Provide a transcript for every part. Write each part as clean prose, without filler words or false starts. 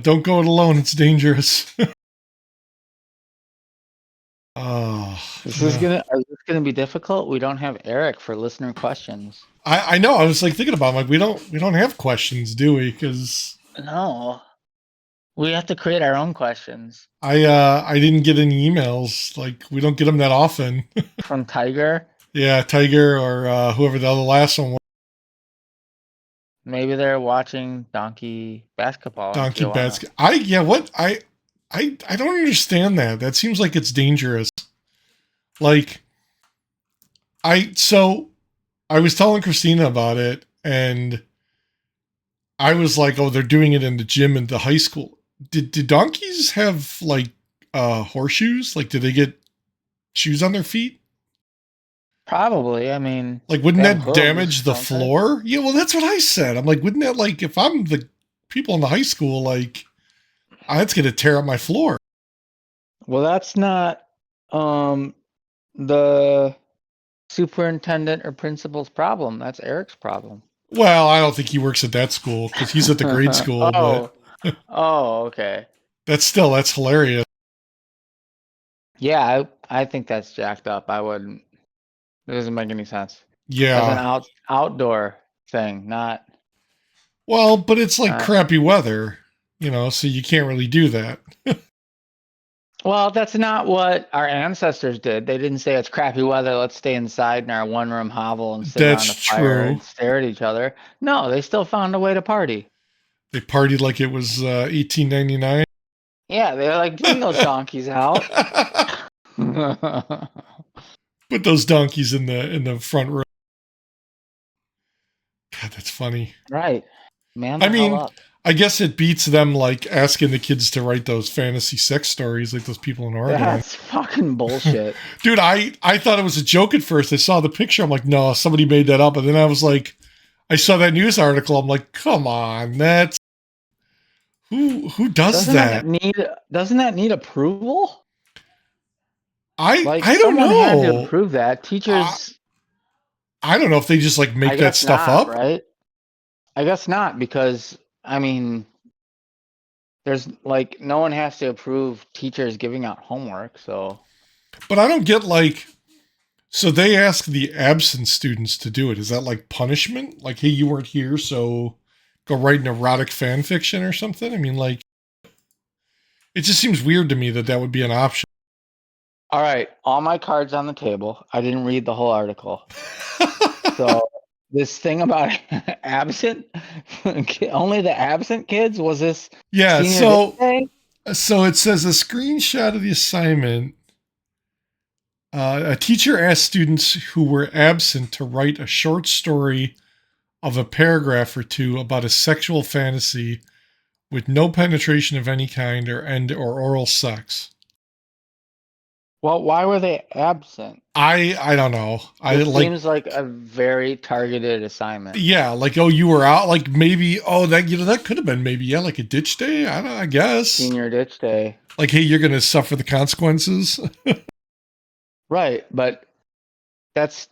Don't go it alone. It's dangerous. Oh, yeah. Is this gonna be difficult? We don't have Erik for listener questions. I know. I was like thinking about it, like we don't have questions, do we? Because No, we have to create our own questions I didn't get any emails. Like we don't get them that often. from Tiger. Yeah, Tiger or whoever the other last one was, Maybe they're watching Donkey basketball in Donkey Tijuana. Basket. What I don't understand that. That seems like it's dangerous. Like so I was telling Christina about it, and I was like, "Oh, they're doing it in the gym in the high school. Did donkeys have like horseshoes? Like, did they get shoes on their feet? Probably. I mean, Like, they wouldn't have that hooves, damage the don't they? floor? Yeah, well, that's what I said. I'm like, wouldn't that like if I'm the people in the high school, like, that's gonna tear up my floor. Well, that's not um the superintendent or principal's problem. That's Erik's problem. Well, I don't think he works at that school because he's at the grade school, but Oh, oh, okay. that's hilarious. Yeah, I think that's jacked up. I wouldn't. It doesn't make any sense. That's an Yeah. outdoor thing, not Well, but it's like not. crappy weather, so you can't really do that. Well, that's not what our ancestors did. They didn't say it's crappy weather, let's stay inside in our one-room hovel and sit That's around a fire true. and stare at each other. No, they still found a way to party. They partied like it was 1899. Yeah, they're like, bring those donkeys out. Put those donkeys in the front row. God, that's funny. Right. Man I the hell mean, up. I guess it beats them like asking the kids to write those fantasy sex stories like those people in Oregon. That's fucking bullshit. Dude, I thought it was a joke at first. I saw the picture. I'm like, no, somebody made that up. And then I was like, I saw that news article. I'm like, come on, that's who does that? Doesn't that need approval? Like I don't someone had to know. approve that. I, Teachers, I don't know if they just like I make that guess stuff not, up. right? I guess not because I mean, there's like no one has to approve teachers giving out homework, so But I don't get like, so they ask the absent students to do it. Is that like punishment? Like, hey, you weren't here, so go write an erotic fan fiction or something? I mean, like, it just seems weird to me that that would be an option. all right, all my cards on the table. I didn't read the whole article. So this thing about absent, only the absent kids, was this Yeah, senior day so thing? so it says a screenshot of the assignment. A teacher asked students who were absent to write a short story of a paragraph or two about a sexual fantasy with no penetration of any kind or end or oral sex. Well, why were they absent? I don't know. I This like seems like a very targeted assignment. yeah, like oh you were out like maybe oh that that could have been maybe yeah like a ditch day. I guess Senior ditch day. like hey you're gonna suffer the consequences. Right, but that's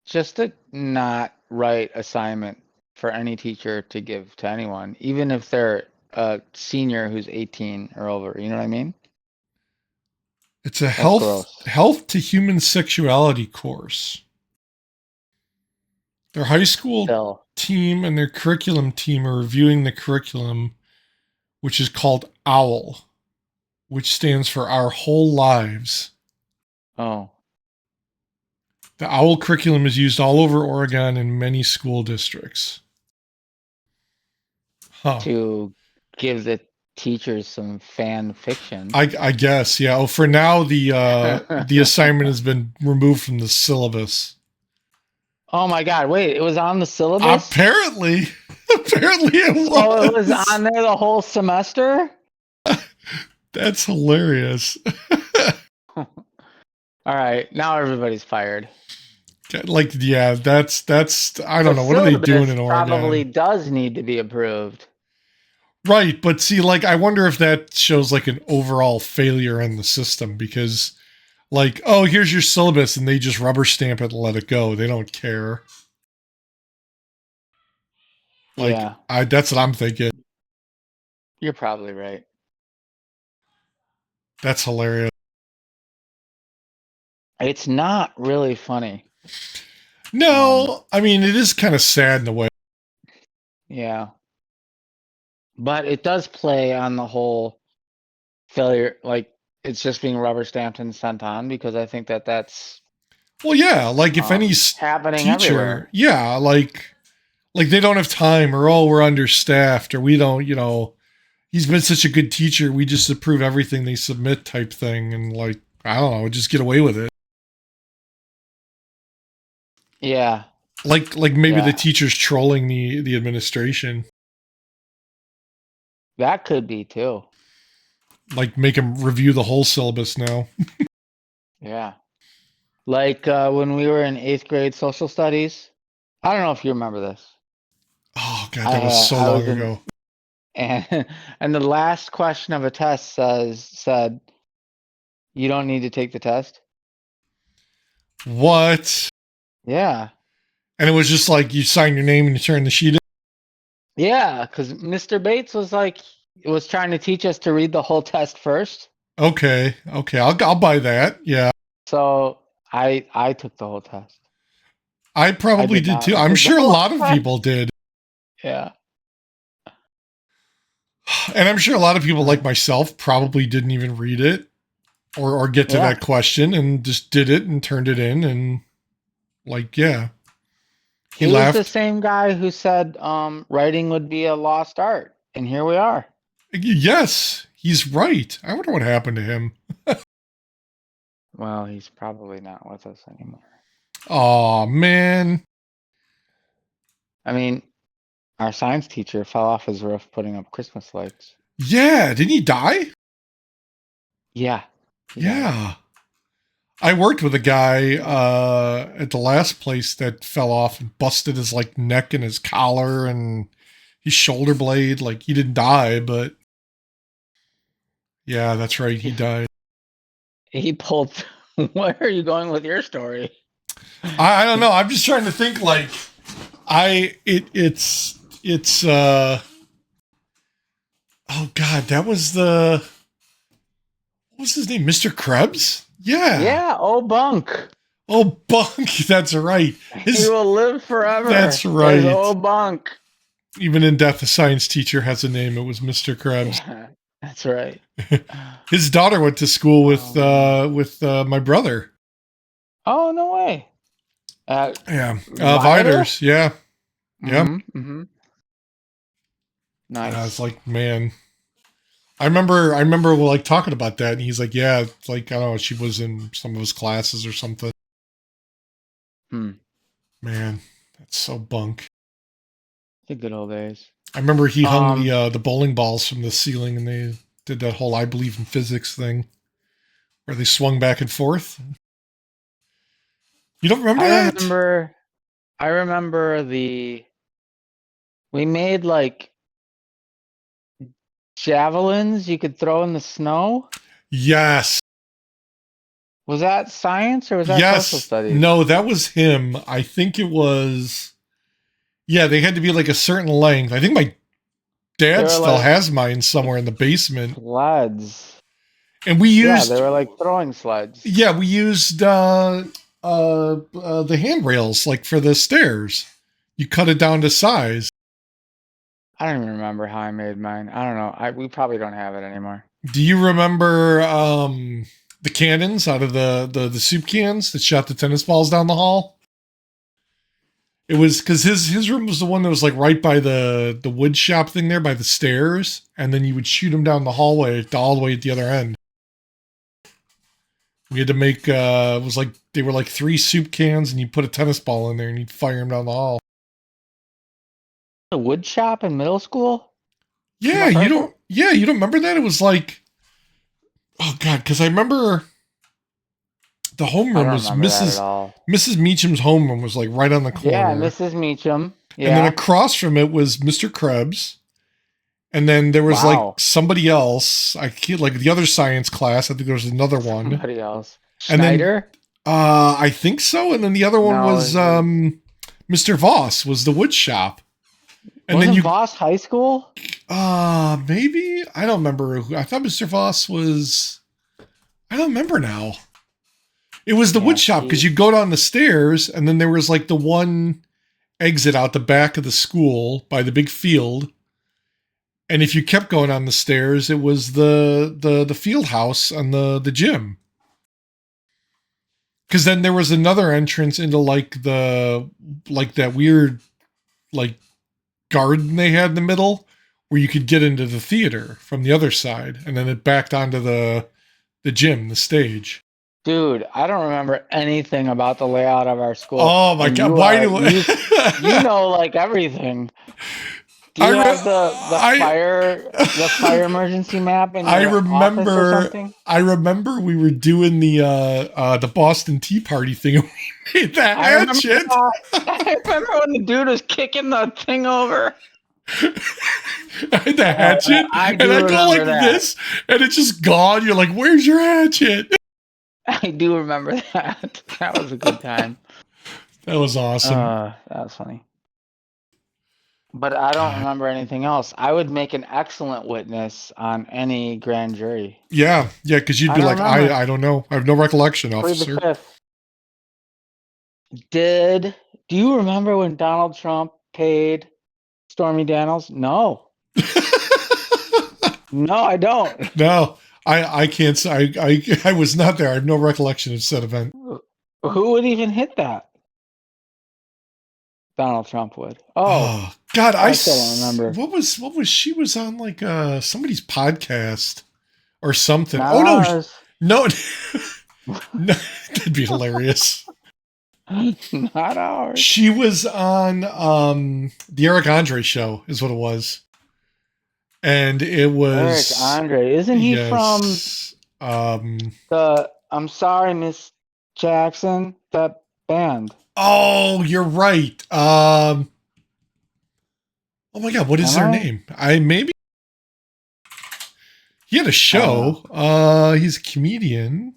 just a not right assignment for any teacher to give to anyone, even if they're a senior who's 18 or over. You know what I mean? It's a That's gross. health to human sexuality course. Their high school Still. team and their curriculum team are reviewing the curriculum, which is called OWL, which stands for Our Whole Lives. Oh, The OWL curriculum is used all over Oregon in many school districts. Huh. to give the teachers some fan fiction. I guess, yeah. Oh, for now the assignment has been removed from the syllabus. Oh my God! Wait, it was on the syllabus. Apparently, apparently it So it was was. on there the whole semester. That's hilarious. All right, now everybody's fired. Like, yeah, that's. I The don't know. What are they doing syllabus in probably Oregon? does need to be approved. Right, but see, like, I wonder if that shows like an overall failure in the system because, like, oh, here's your syllabus, and they just rubber stamp it and let it go. They don't care. Like, Yeah. I that's what I'm thinking. You're probably right. That's hilarious. It's not really funny. No, I mean, it is kind of sad in a way. Yeah. But it does play on the whole failure, like it's just being rubber stamped and sent on, because I think that that's Well, yeah, like if any happening teacher, everywhere. yeah, like they don't have time, or oh, we're understaffed, or we don't, he's been such a good teacher, we just approve everything they submit type thing, and like I don't know, just get away with it. Yeah. Like maybe the Yeah. teacher's trolling the administration, That could be too. like make them review the whole syllabus now. Yeah. Like when we were in 8th grade social studies. I don't know if you remember this. Oh god, that was so I long was in, ago. and and the last question of a test said you don't need to take the test. What? Yeah. And it was just like you sign your name and you turn the sheet in. Yeah, because Mr. Bates was trying to teach us to read the whole test first. Okay, I'll buy that. Yeah, So I took the whole test. I I probably did did too. not I'm read the sure a whole lot of test. people did. Yeah. And I'm sure a lot of people like myself probably didn't even read it or get to Yeah. that question and just did it and turned it in and like, yeah. He He was the laughed. same guy who said writing would be a lost art. And here we are. Yes, he's right. I wonder what happened to him. Well, he's probably not with us anymore. Oh man. I mean, our science teacher fell off his roof putting up Christmas lights. Yeah, didn't he die? Yeah. He died. Yeah. I worked with a guy at the last place that fell off and busted his like neck and his collar and his shoulder blade. Like he didn't die, but yeah, that's right, he died. He pulled. Where are you going with your story? I don't know. I'm just trying to think. Like it's oh god, that was the what was his name, Mr. Krebs? Yeah. Yeah, oh bunk. Oh, Bunk. That's right. He will live forever. That's As right. old bunk. Even in death, a science teacher has a name. It was Mr. Krebs. Yeah, that's right. His daughter went to school with my brother. Oh, no way. Yeah, Vida? Viders. Yeah, yeah. Mm-hmm. And I was Nice. like, man, I remember like talking about that, and he's like, yeah, it's like I don't know, she was in some of his classes or something. Hmm. Man, that's so bunk. The good old days. I remember he hung Um, the bowling balls from the ceiling, and they did that whole "I believe in physics" thing where they swung back and forth. You don't remember I that? remember. I remember we made like javelins you could throw in the snow. Yes. Was that science or was that social Yes. studies? No, that was him. I think it was. Yeah, they had to be like a certain length. I think my They dad were still like has mine somewhere in the basement. sleds. And we Yeah, they used, were like throwing sleds. yeah, we used the handrails like for the stairs. You cut it down to size. I don't even remember how I made mine. I don't know. We probably don't have it anymore. Do you remember the cannons out of the soup cans that shot the tennis balls down the hall? It was because his room was the one that was like right by the wood shop thing there by the stairs, and then you would shoot them down the hallway all the way at the other end. We had to make it was like they were like 3 soup cans, and you put a tennis ball in there, and you'd fire them down the hall. The wood shop in middle school? Yeah, you don't. Yeah, you don't remember that? It was like, oh god, because I remember the I homeroom don't was remember that at all. Mrs. Meacham's homeroom was like right on the corner. Yeah, Mrs. Meacham. And then Yeah. across from it was Mr. Krebs. And then there was Wow. like somebody else. I can't, like the other science class. I think there was another one. Somebody else. And then Schneider? I think so. And then the other one No, was Mr. Voss was the wood shop. And Wasn't then Voss High School? Maybe I don't remember. I thought Mr. Voss was. I don't remember now. It was the wood Yeah, shop because you go down the stairs and then there was like the one exit out the back of the school by the big field. And if you kept going on the stairs, it was the field house and the gym. Because then there was another entrance into like that weird like garden they had in the middle where you could get into the theater from the other side, and then it backed onto the gym, the stage. dude, I don't remember anything about the layout of our school, Oh my and god! you Why are do you know like everything. Do I you re- have the fire emergency map in I your office or remember something? I remember we were doing the Boston Tea Party thing and we made the I remember hatchet. that. I remember when the dude was kicking the thing over. I had the hatchet I and do I go like remember that. this and it's just gone. You're like, where's your hatchet? I do remember that. That was a good time. That was awesome. That was funny. But I don't God. remember anything else. I would make an excellent witness on any grand jury. Yeah, because you'd I be don't like, remember. I don't know. I have no recollection, Plead the officer. fifth. Do you remember when Donald Trump paid Stormy Daniels? No. No, I don't. No, I can't say. I was not there. I have no recollection of said event. Who would even hit that? Donald Trump would. Oh, Oh God, I still don't remember. what was she was on like somebody's podcast or something. Not Oh no, ours. no, no, that'd be hilarious. Not ours. She was on the Eric Andre show, is what it was, and it was Eric Andre. Isn't he from yes, the I'm Sorry, Miss Jackson? That band. oh, you're right. Oh my God, what is Am their I? name? I maybe he had a show. He's a comedian.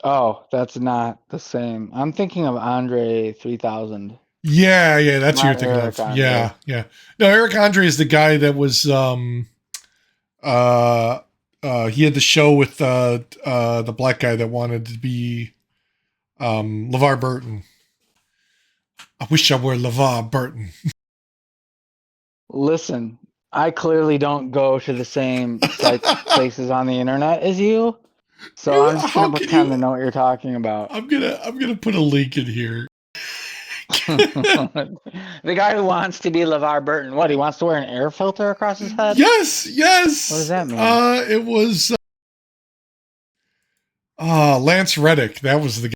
Oh, that's not the same. I'm thinking of Andre 3000. Yeah, that's who you're Not thinking Eric of. Andre. Yeah. No, Eric Andre is the guy that was he had the show with the black guy that wanted to be LeVar Burton. I wish I were LeVar Burton. Listen, I clearly don't go to the same sites, places on the internet as you, so I'm just How gonna can pretend to you know what you're talking about. I'm gonna put a link in here. The guy who wants to be LeVar Burton, what? He wants to wear an air filter across his head? Yes. What does that mean? It was Lance Reddick. That was the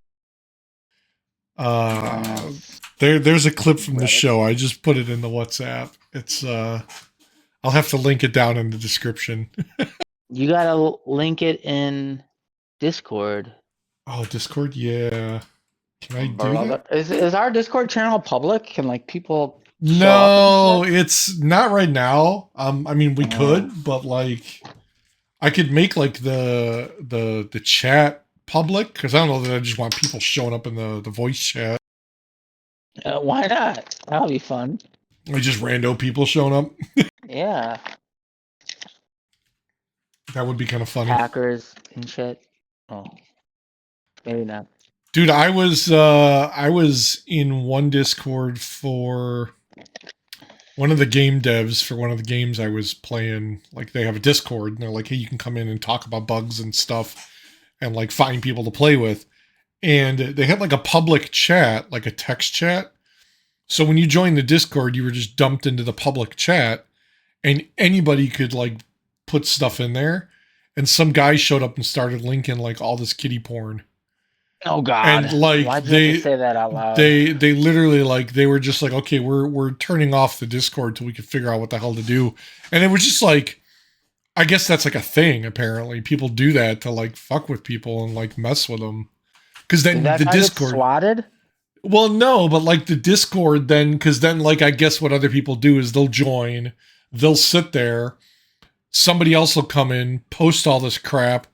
guy. There's a clip from the show. I just put it in the WhatsApp. It's I'll have to link it down in the description. You gotta link it in Discord. Oh, Discord? Yeah. Can I do that? Is our Discord channel public? Can like people No, it's not right now. I mean we could, but like I could make like the chat public because I don't know that I just want people showing up in the voice chat. Why not? That'll be fun. Like just rando people showing up. Yeah. That would be kind of funny. Hackers and shit. Oh, maybe not. Dude, I was in one Discord for one of the game devs for one of the games I was playing. Like they have a Discord and they're like, hey, you can come in and talk about bugs and stuff and like find people to play with. And they had like a public chat, like a text chat. So when you joined the Discord, you were just dumped into the public chat and anybody could like put stuff in there. And some guy showed up and started linking like all this kiddie porn. Oh God! And like why'd you have to say that out loud? They literally like they were just like, okay, we're turning off the Discord till we can figure out what the hell to do. And it was just like, I guess that's like a thing. Apparently, people do that to like fuck with people and like mess with them. Because then Did that the guy get Discord. swatted? Well, no, but like the Discord then, because then like I guess what other people do is they'll join, they'll sit there, somebody else will come in, post all this crap,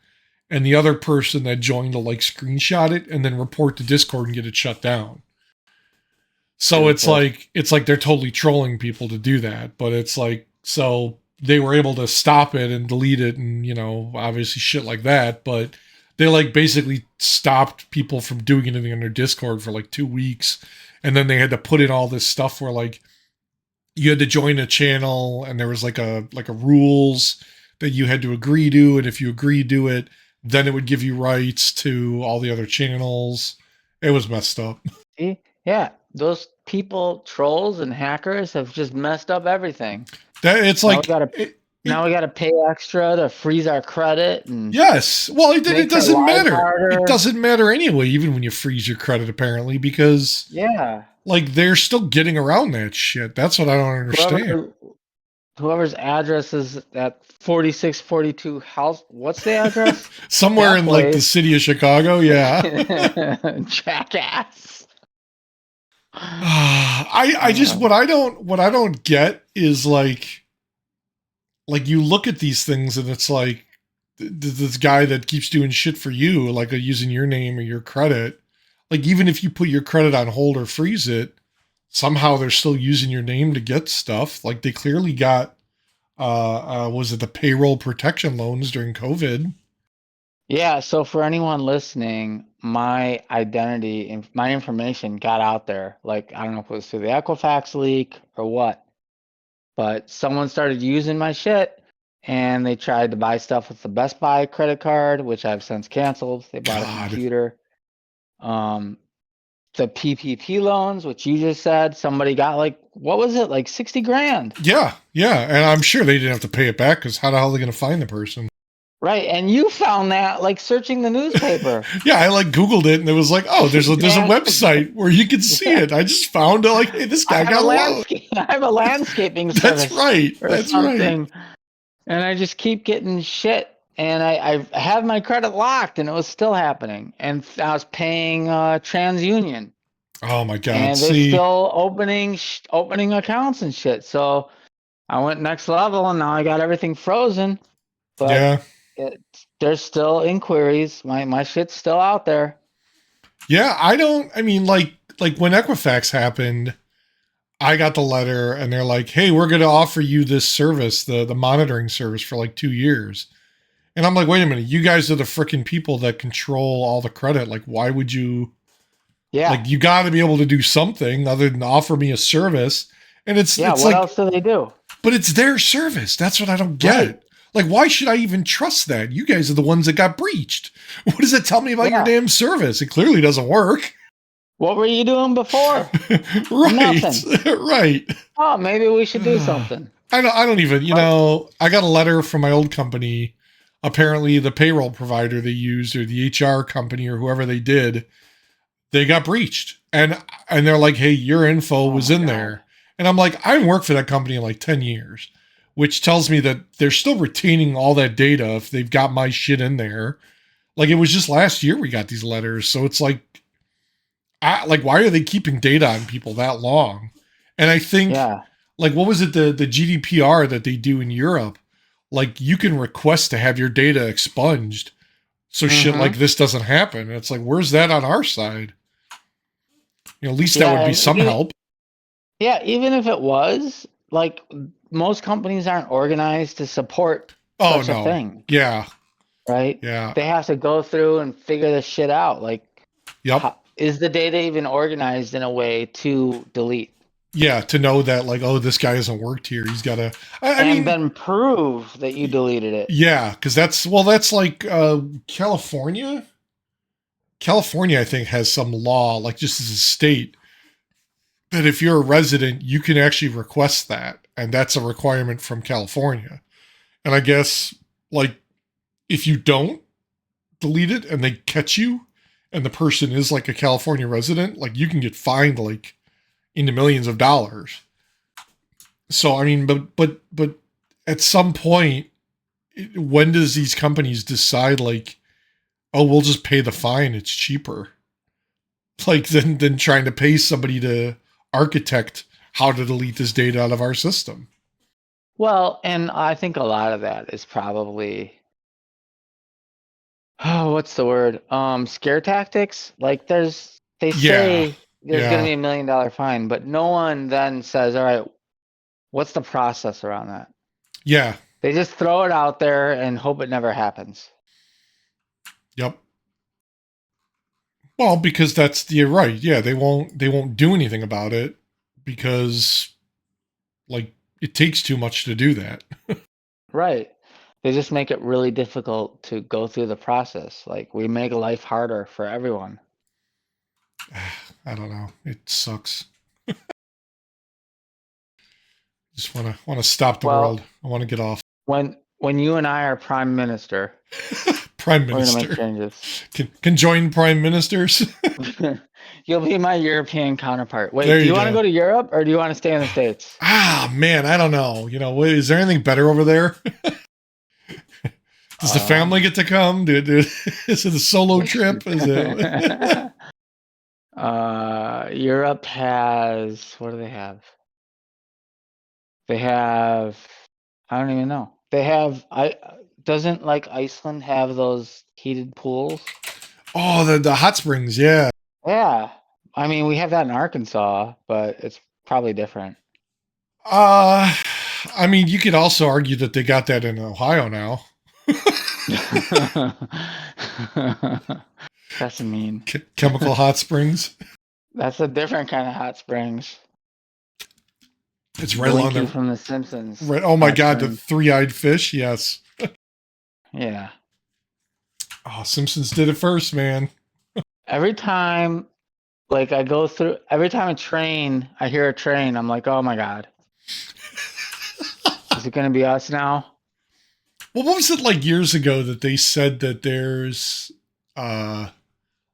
and the other person that joined will like screenshot it and then report to Discord and get it shut down. So it's like they're totally trolling people to do that, but it's like so they were able to stop it and delete it, and obviously shit like that. But they like basically stopped people from doing anything on their Discord for like 2 weeks, and then they had to put in all this stuff where like you had to join a channel, and there was like a rules that you had to agree to, and if you agreed to it, then it would give you rights to all the other channels. It was messed up. See? Yeah, those people, trolls and hackers, have just messed up everything. That it's Now we like gotta now we gotta pay extra to freeze our credit and yes. Well, it makes our doesn't lives matter. It harder. doesn't matter anyway, even when you freeze your credit, apparently, because Yeah. like they're still getting around that shit. That's what I don't understand. Whoever whoever's address is at 4642 house, what's the address? Somewhere That in like the place. city of Chicago, yeah. Jackass. I just what I don't get is like you look at these things and it's like this guy that keeps doing shit for you, like using your name or your credit. Like even if you put your credit on hold or freeze it, somehow they're still using your name to get stuff. Like they clearly got was it the payroll protection loans during COVID? Yeah, so for anyone listening, my identity and my information got out there. Like, I don't know if it was through the Equifax leak or what, but someone started using my shit and they tried to buy stuff with the Best Buy credit card, which I've since canceled. They bought a God. computer. Um, the PPP loans, which you just said, somebody got like, what was it? Like 60 grand. Yeah, yeah. And I'm sure they didn't have to pay it back because how the hell are they gonna find the person? Right. And you found that like searching the newspaper. Yeah, I like Googled it and it was like, oh, there's a Yeah. website where you can see Yeah. it. I just found it like, hey, this guy got a loan. I have a landscaping That's service right. or That's right. something, and I just keep getting shit. And I have my credit locked, and it was still happening. And I was paying TransUnion, Oh my God. and they're See, still opening accounts and shit. So I went next level, and now I got everything frozen. But yeah. there's still inquiries. My shit's still out there. Yeah, I mean like when Equifax happened, I got the letter and they're like, "Hey, we're going to offer you this service, the monitoring service for like 2 years." And I'm like, "Wait a minute. You guys are the freaking people that control all the credit. Like why would you Yeah, like you got to be able to do something other than offer me a service?" And yeah. it's What like else do they do? but it's their service. That's what I don't Right. get. Like why should I even trust that? You guys are the ones that got breached. What does it tell me about your Yeah. damn service? It clearly doesn't work. What were you doing before? Right, Nothing. right. Oh, maybe we should do I something. don't even, But I got a letter from my old company. Apparently the payroll provider they used or the HR company or whoever they did, they got breached. And they're like, "Hey, your info oh was my in God. there." And I'm like, "I haven't worked for that company in like 10 years," which tells me that they're still retaining all that data if they've got my shit in there. Like it was just last year we got these letters. So it's like why are they keeping data on people that long? And I think Yeah. like what was it the GDPR that they do in Europe? Like you can request to have your data expunged so shit like Mm-hmm. this doesn't happen. And it's like where's that on our side? At least that Yeah, would be and some help. even if it was, like, most companies aren't organized to support Oh such a no. thing, Yeah. right? Yeah. They have to go through and figure this shit out. Like, Yep. is the data even organized in a way to delete Yeah, to know that like oh this guy hasn't worked here. He's got to I and mean then prove that you deleted it? yeah, cuz that's like California. California I think has some law like just as a state that if you're a resident, you can actually request that. And that's a requirement from California. And I guess, like, if you don't delete it and they catch you and the person is like a California resident, like, you can get fined like into millions of dollars. So, I mean, but at some point, when does these companies decide, like, oh, we'll just pay the fine? It's cheaper. Like, than trying to pay somebody to architect how to delete this data out of our system. Well, and I think a lot of that is probably, oh, what's the word? Scare tactics. Like they Yeah. say there's going to Yeah. be $1 million fine, but no one then says, all right, what's the process around that? Yeah. They just throw it out there and hope it never happens. Yep. Well, because you're right. Yeah, they won't do anything about it because like it takes too much to do that. Right. They just make it really difficult to go through the process. Like we make life harder for everyone. I don't know. It sucks. Just want to stop the world. Well, I want to get off. when you and I are prime minister, Prime we're gonna make Minister changes. can join prime ministers. You'll be my European counterpart. Wait, There do you you want to go. go to Europe or do you want to stay in the States? Ah, man, I don't know. Is there anything better over there? Does the family get to come? Is it a solo trip? Is it? Europe has, what do they have? They have, I don't even know. They have, doesn't like Iceland have those heated pools? Oh, the hot springs. Yeah. Yeah. I mean, we have that in Arkansas, but it's probably different. Uh, I mean, you could also argue that they got that in Ohio now. That's mean. Chemical hot springs. That's a different kind of hot springs. It's right along Blinky the from The Simpsons. right. Oh my hot God, the springs. three-eyed fish. Yes. Yeah. Oh, Simpsons did it first, man. Every time, like every time I hear a train, I'm like, oh my God, is it gonna be us now? Well, what was it like years ago that they said that there's uh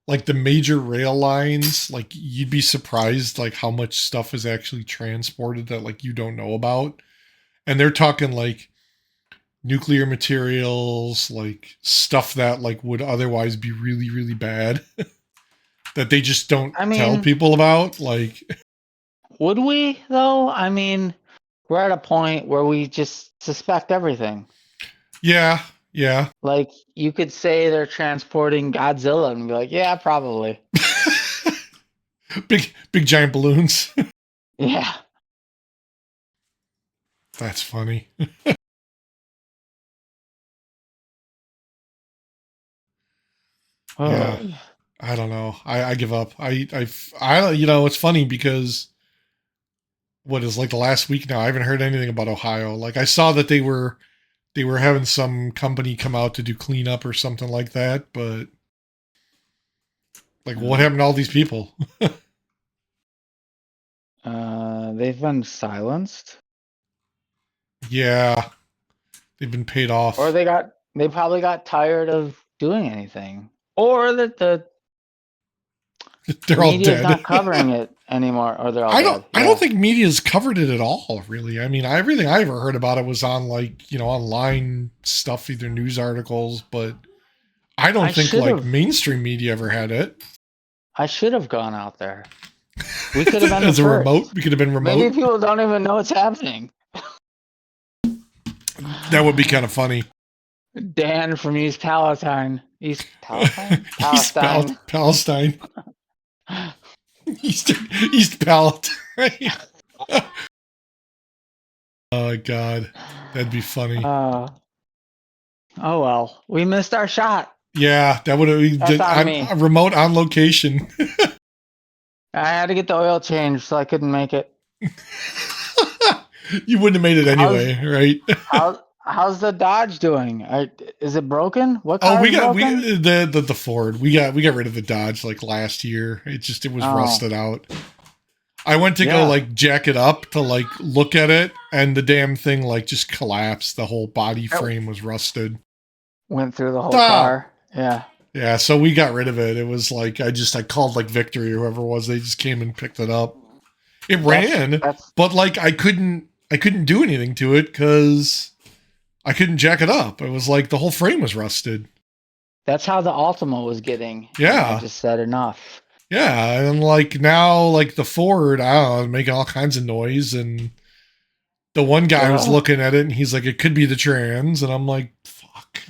like the major rail lines, like you'd be surprised like how much stuff is actually transported that like you don't know about. And they're talking like nuclear materials, like stuff that like would otherwise be really, really bad that they just don't I tell mean, people about. Like, would we though? I mean, we're at a point where we just suspect everything. yeah, yeah. Like you could say they're transporting Godzilla and be like, yeah, probably. Big giant balloons. Yeah. That's funny. Yeah. Oh. I don't know. I give up. It's funny because what is like the last week now, I haven't heard anything about Ohio. Like I saw that they were having some company come out to do cleanup or something like that, but like what happened to all these people? They've been silenced, Yeah, they've been paid or off. they probably got tired of doing anything, or that the They're all media is dead. not covering it anymore, or they're all I don't dead. I don't Yeah, think media's covered it at all, really. I mean, everything I ever heard about it was on like, online stuff, either news articles, but I don't I think should like have. mainstream media ever had it. I should have gone out there. We could have been the As a remote, first. we could have been Maybe remote. people don't even know what's happening. That would be kind of funny. Dan from East Palestine. East Palestine? East Palestine. Palestine. East Palestine. Oh God, that'd be funny. Oh well, we missed our shot. Yeah, that would have That's been on me. on remote on location. I had to get the oil changed, so I couldn't make it. You wouldn't have made it How's anyway, right? how's the Dodge doing? Is it broken? What Oh, car we is got broken? the Ford. We got rid of the Dodge like last year. It was Oh, rusted out. I went to go yeah. like jack it up to like look at it, and the damn thing like just collapsed. The whole body It frame was rusted. went through the whole Ah! car. Yeah. Yeah, so we got rid of it. It was like I called like Victory or whoever it was. They just came and picked it up. It ran, That's but like I couldn't do anything to it because I couldn't jack it up. It was like the whole frame was rusted. that's how the Altima was getting. And I Yeah. just said enough. Yeah, and like now, like the Ford, I don't know, making all kinds of noise, and the one guy was Ugh. looking at it, and he's like, "It could be the trans," and I'm like, "Fuck."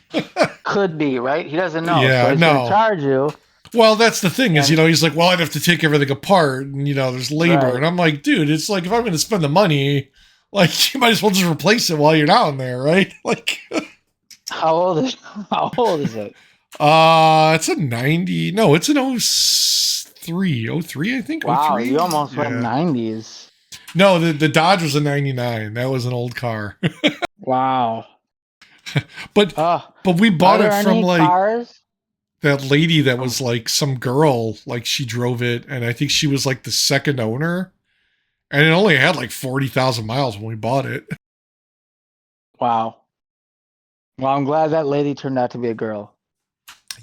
Could be, right? He doesn't know, so Yeah, he's gonna no. charge you. Well, that's the thing is, And he's like, "Well, I'd have to take everything apart, and there's labor," right. and I'm like, "Dude, it's like if I'm going to spend the money, Like, you might as well just replace it while you're down there, right? Like, How old is how old is it? it's a 90. No, it's an 03. 03, I think. Wow, you 03. almost went Yeah. 90s. No, the Dodge was a 99. That was an old car. Wow. but Uh, but we are bought it there from any like cars? that lady that Um, was like some girl, like she drove it, and I think she was like the second owner. And it only had like 40,000 miles when we bought it. wow. Well, I'm glad that lady turned out to be a girl.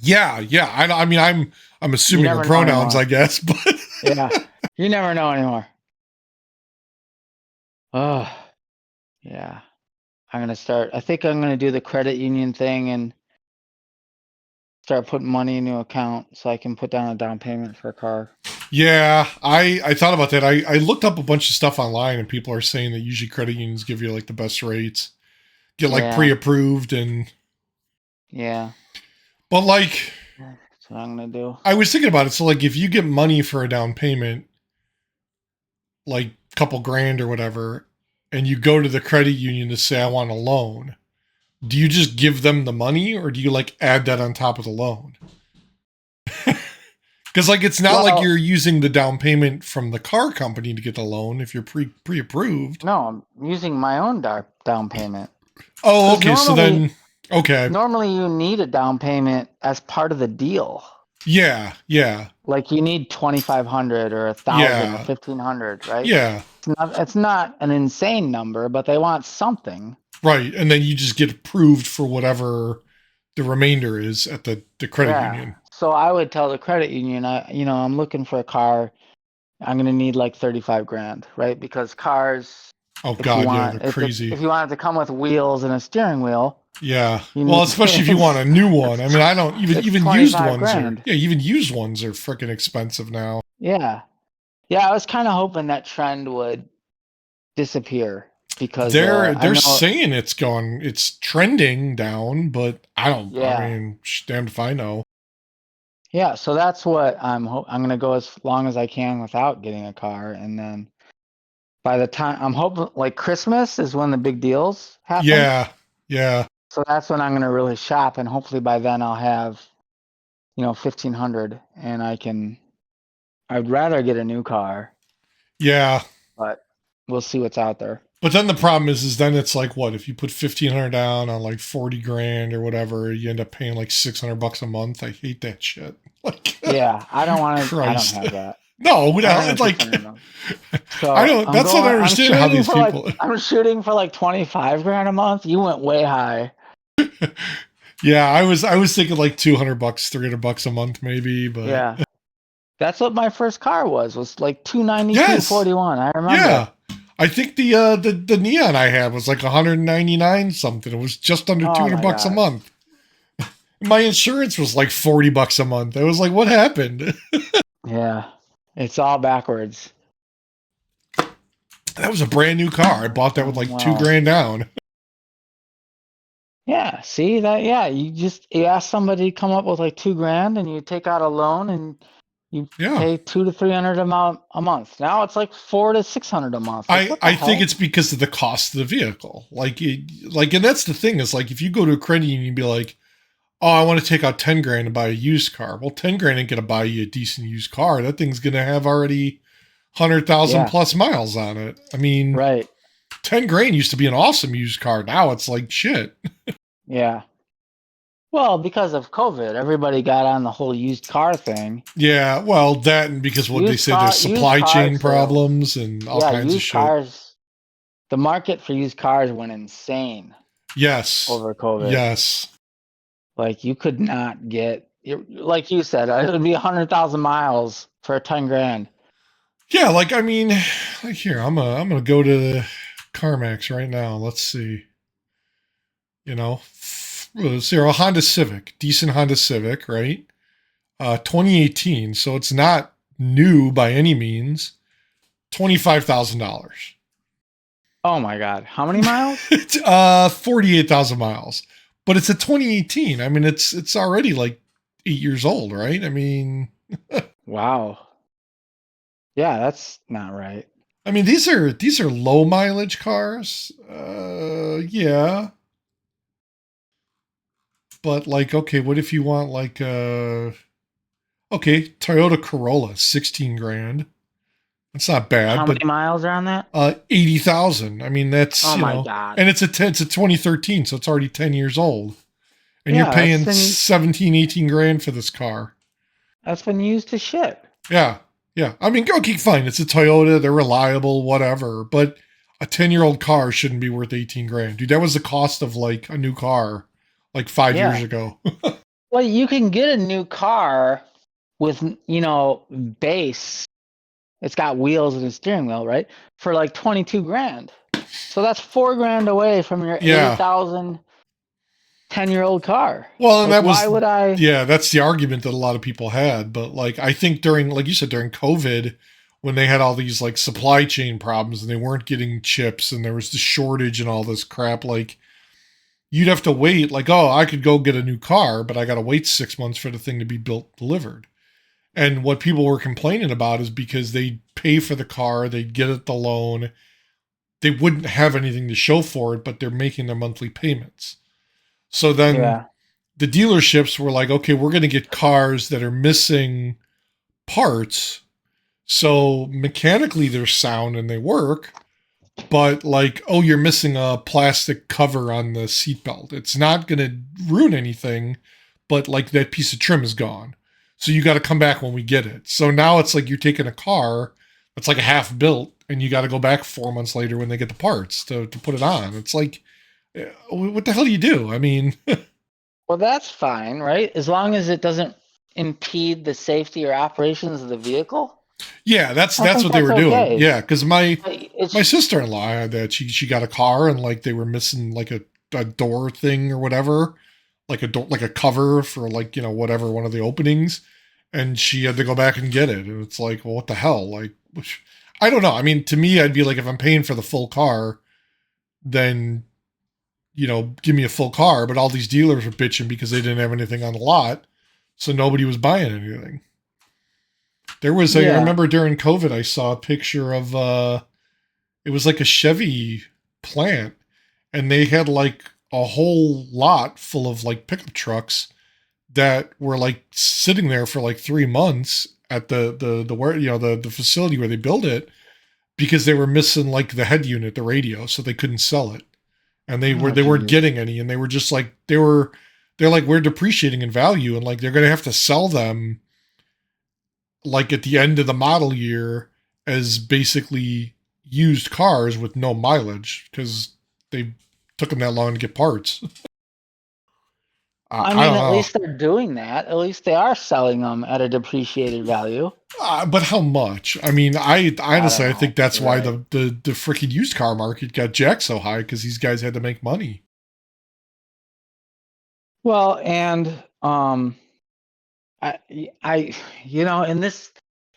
Yeah, yeah. I mean, I'm You assuming her never know pronouns, anymore. I guess, but Yeah, you never know anymore. Oh, yeah. I'm gonna start. I think I'm gonna do the credit union thing and start putting money into an account so I can put down a down payment for a car. yeah, I thought about that. I looked up a bunch of stuff online, and people are saying that usually credit unions give you like the best rates, get like Yeah, pre-approved, and yeah. but like That's what I'm gonna do. I was thinking about it. So like if you get money for a down payment, like a couple grand or whatever, and you go to the credit union to say I want a loan, do you just give them the money, or do you like add that on top of the loan? Because like it's not like you're Well, using the down payment from the car company to get the loan if you're pre-approved. no, I'm using my own down payment Oh, because okay. So then, okay, normally you need a down payment as part of the deal. yeah, yeah, Like you need 2,500 or 1,000 or yeah, 1,500, right? yeah. It's not an insane number, but they want something. Right, and then you just get approved for whatever the remainder is at the credit Yeah. union. So I would tell the credit union, I'm looking for a car. I'm gonna need like 35 grand, right? Because cars, Oh if you God, yeah, want they're it to, crazy. if you want it to come with wheels and a steering wheel, Yeah. you Well, need especially if you want it's a new one. it's I mean, I don't it's even used 25 ones are grand. yeah, even used ones are freaking expensive now. Yeah. Yeah, I was kind of hoping that trend would disappear because I They're know, saying it's trending down, but I yeah. mean, damned if I know. Yeah, so that's what I'm gonna go as long as I can without getting a car, and then by the time I'm hoping like Christmas is when the big deals happen. Yeah, yeah, So that's when I'm gonna really shop, and hopefully by then I'll have 1,500, and I'd rather get a new car, yeah. but we'll see what's out there. But then the problem is then it's like what if you put 1,500 down on like 40 grand or whatever, you end up paying like $600 a month. I hate that shit. Like, Yeah, I don't Christ. have that. No, I don't it's have like 600 months. I So don't. That's not understand how these people. I'm shooting for like 25 grand a month. You went way high. Yeah, I was thinking like $200, $300 a month maybe, but Yeah. That's what my first car was like 292 yes, 41. I remember. yeah. I think the neon I had was like 199 something. It was just under Oh my $200 a gosh. month. My insurance was like $40 a month. I was like, what happened? Yeah. It's all backwards. That was a brand new car. I bought that with like two Well, grand down. yeah, see that? Yeah, you ask somebody to come up with like 2 grand and you take out a loan and you Yeah. pay 2 to 300 amount a month. Now it's like 4 to 600 a month. Like what the I think hell? it's because of the cost of the vehicle. And that's the thing is like if you go to a credit union and be like, oh, I want to take out 10 grand to buy a used car. Well, 10 grand ain't going to buy you a decent used car. That thing's going to have already 100,000 Yeah, plus miles on it. I mean, right. 10 grand used to be an awesome used car. Now it's like shit. Yeah. Well, because of COVID, everybody got on the whole used car thing. Yeah, well, that and because what they say there's Used supply car chain sales. problems and all Yeah, kinds of used shit. cars. The market for used cars went insane Yes. over COVID. Yes. Like you could not get, like you said, it would be 100,000 miles for 10 grand. Yeah, like I mean, like here, I'm gonna go to the CarMax right now. Let's see. You know, let's see, a Honda Civic, decent Honda Civic, right? 2018, so it's not new by any means. $25,000. Oh my God. How many miles? It's 48,000 miles, but it's a 2018. I mean, it's already like 8 years old, right? I mean, Wow. Yeah, that's not right. I mean, these are low mileage cars. Yeah, but like, okay, what if you want like okay, Toyota Corolla, 16 grand. That's not bad, How but many miles are on that? 80,000. I mean, that's, Oh my God. and it's a 2013, so it's already 10 years old. And you're Yeah, paying 17, 18 grand for this car. that's been used to shit. Yeah. Yeah. I mean, okay, fine. It's a Toyota. They're reliable, whatever. But a 10-year-old car shouldn't be worth 18 grand. Dude, that was the cost of like a new car like 5 years Yeah. ago. Well, you can get a new car with, base. It's got wheels and a steering wheel, right? For like 22 grand. So that's 4 grand away from your Yeah. 80,000 10-year-old car. Well, and Like, that why was, would I? yeah, that's the argument that a lot of people had. But like, I think during, like you said, during COVID, when they had all these like supply chain problems and they weren't getting chips and there was the shortage and all this crap, like, you'd have to wait. Like, oh, I could go get a new car, but I got to wait 6 months for the thing to be built, delivered. And what people were complaining about is because they'd pay for the car, they'd get it the loan, they wouldn't have anything to show for it, but they're making their monthly payments. So then Yeah. the dealerships were like, okay, we're going to get cars that are missing parts. So mechanically they're sound and they work, but like, oh, you're missing a plastic cover on the seatbelt. It's not going to ruin anything, but like that piece of trim is gone. So you got to come back when we get it. So now it's like you're taking a car that's like a half built and you got to go back 4 months later when they get the parts to put it on. It's like, what the hell do you do? I mean, Well, that's fine, right? As long as it doesn't impede the safety or operations of the vehicle. yeah, that's I think what they that's were doing. okay. Yeah, because my It's sister-in-law had that. She got a car and like they were missing like a door thing or whatever, like a door, like a cover for like whatever, one of the openings, and she had to go back and get it. And it's like, well, what the hell? Like, I don't know. I mean, to me, I'd be like, if I'm paying for the full car, then give me a full car. But all these dealers were bitching because they didn't have anything on the lot, so nobody was buying anything. There was I yeah. remember during COVID, I saw a picture of it was like a Chevy plant, and they had like a whole lot full of like pickup trucks that were like sitting there for like 3 months at the where the facility where they build it because they were missing like the head unit, the radio, so they couldn't sell it, and Oh, they weren't geez. getting any, and they were just like they're like, we're depreciating in value, and like they're gonna have to sell them like at the end of the model year as basically used cars with no mileage because they took them that long to get parts. I I mean, don't at know. least they're doing that. At least they are selling them at a depreciated value. But how much? I mean, I I don't honestly I think know. that's You're why right. the freaking used car market got jacked so high because these guys had to make money. Well, and I, in this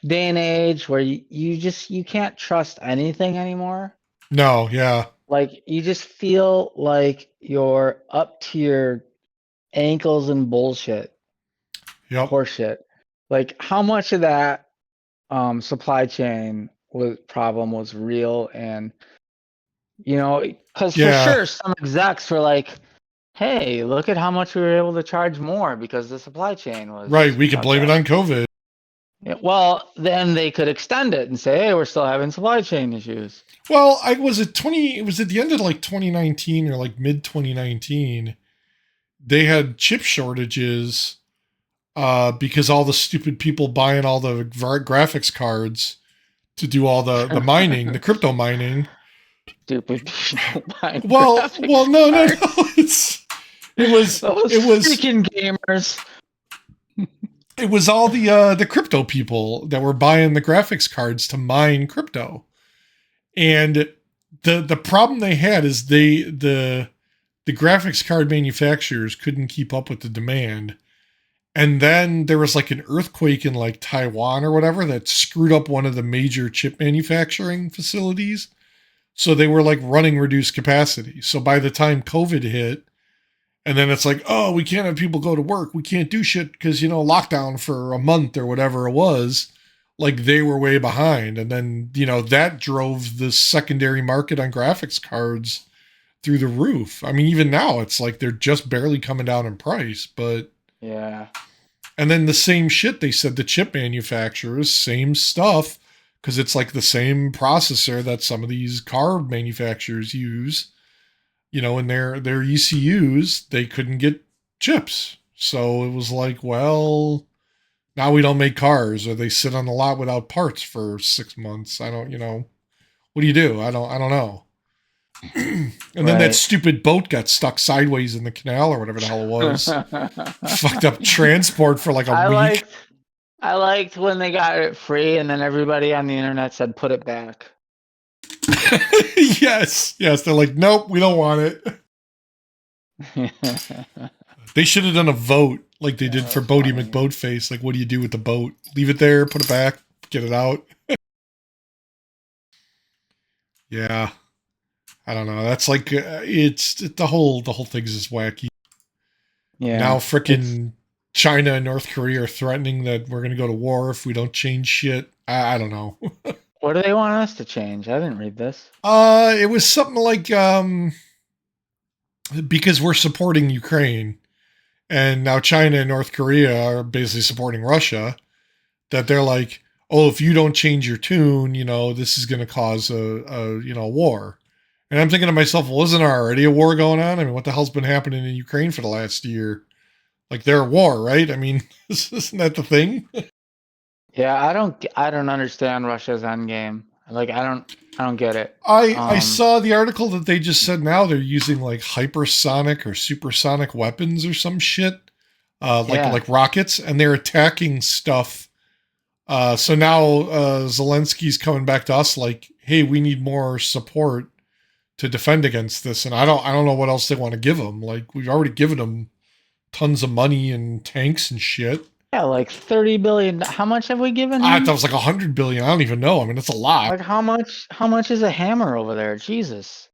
day and age where you can't trust anything anymore. No, yeah, Like you just feel like you're up to your ankles in bullshit, yep, horseshit. Like how much of that supply chain problem was real, and because for yeah, sure some execs were like, hey, look at how much we were able to charge more because the supply chain right. was We could fucked blame it up. on COVID. Yeah, well, then they could extend it and say, hey, we're still having supply chain issues. Well, I was it 20. It was at the end of like 2019 or like mid 2019. They had chip shortages because all the stupid people buying all the graphics cards to do all the mining, the crypto mining. Stupid people buying Well, graphics no, no, no. cards. It was, Those it was, freaking gamers. it was all the crypto people that were buying the graphics cards to mine crypto, and the problem they had is the graphics card manufacturers couldn't keep up with the demand. And then there was like an earthquake in like Taiwan or whatever that screwed up one of the major chip manufacturing facilities. So they were like running reduced capacity. So by the time COVID hit, and then it's like, oh, we can't have people go to work. We can't do shit because, lockdown for a month or whatever it was. like they were way behind. And then, that drove the secondary market on graphics cards through the roof. I mean, even now it's like they're just barely coming down in price, but Yeah. and then the same shit they said the chip manufacturers, same stuff, because it's like the same processor that some of these car manufacturers use, in their ECUs, they couldn't get chips. So it was like, well, now we don't make cars, or they sit on the lot without parts for 6 months. I don't, what do you do? I don't know. And then that Right. stupid boat got stuck sideways in the canal or whatever the hell it was. Fucked up transport for like a I week. liked I liked when they got it free and then everybody on the internet said put it back. Yes. They're like, nope, we don't want it. They should have done a vote like they did for That's Bodie funny. McBoatface. Like, what do you do with the boat? Leave it there, put it back, get it out. Yeah. I don't know. That's like it's the whole thing is just wacky. Now Yeah. It's frickin' China and North Korea are threatening that we're gonna go to war if we don't change shit. I don't know. what do they want us to change? I didn't read this. It was something like because we're supporting Ukraine, and now China and North Korea are basically supporting Russia. That they're like, oh, if you don't change your tune, this is going to cause a war. And I'm thinking to myself, well, isn't there already a war going on? I mean, what the hell's been happening in Ukraine for the last year? Like, they're at war, right? I mean, isn't that the thing? Yeah, I don't understand Russia's end game. Like I don't get it. I saw the article that they just said now they're using like hypersonic or supersonic weapons or some shit, like Yeah. rockets, and they're attacking stuff. So now Zelensky's coming back to us like, hey, we need more support to defend against this, and I don't know what else they want to give them. Like, we've already given them tons of money and tanks and shit. Yeah, like 30 billion. How much have we given I thought it him? was like 100 billion. I don't even know. I mean, it's a lot. Like how much is a hammer over there? Jesus.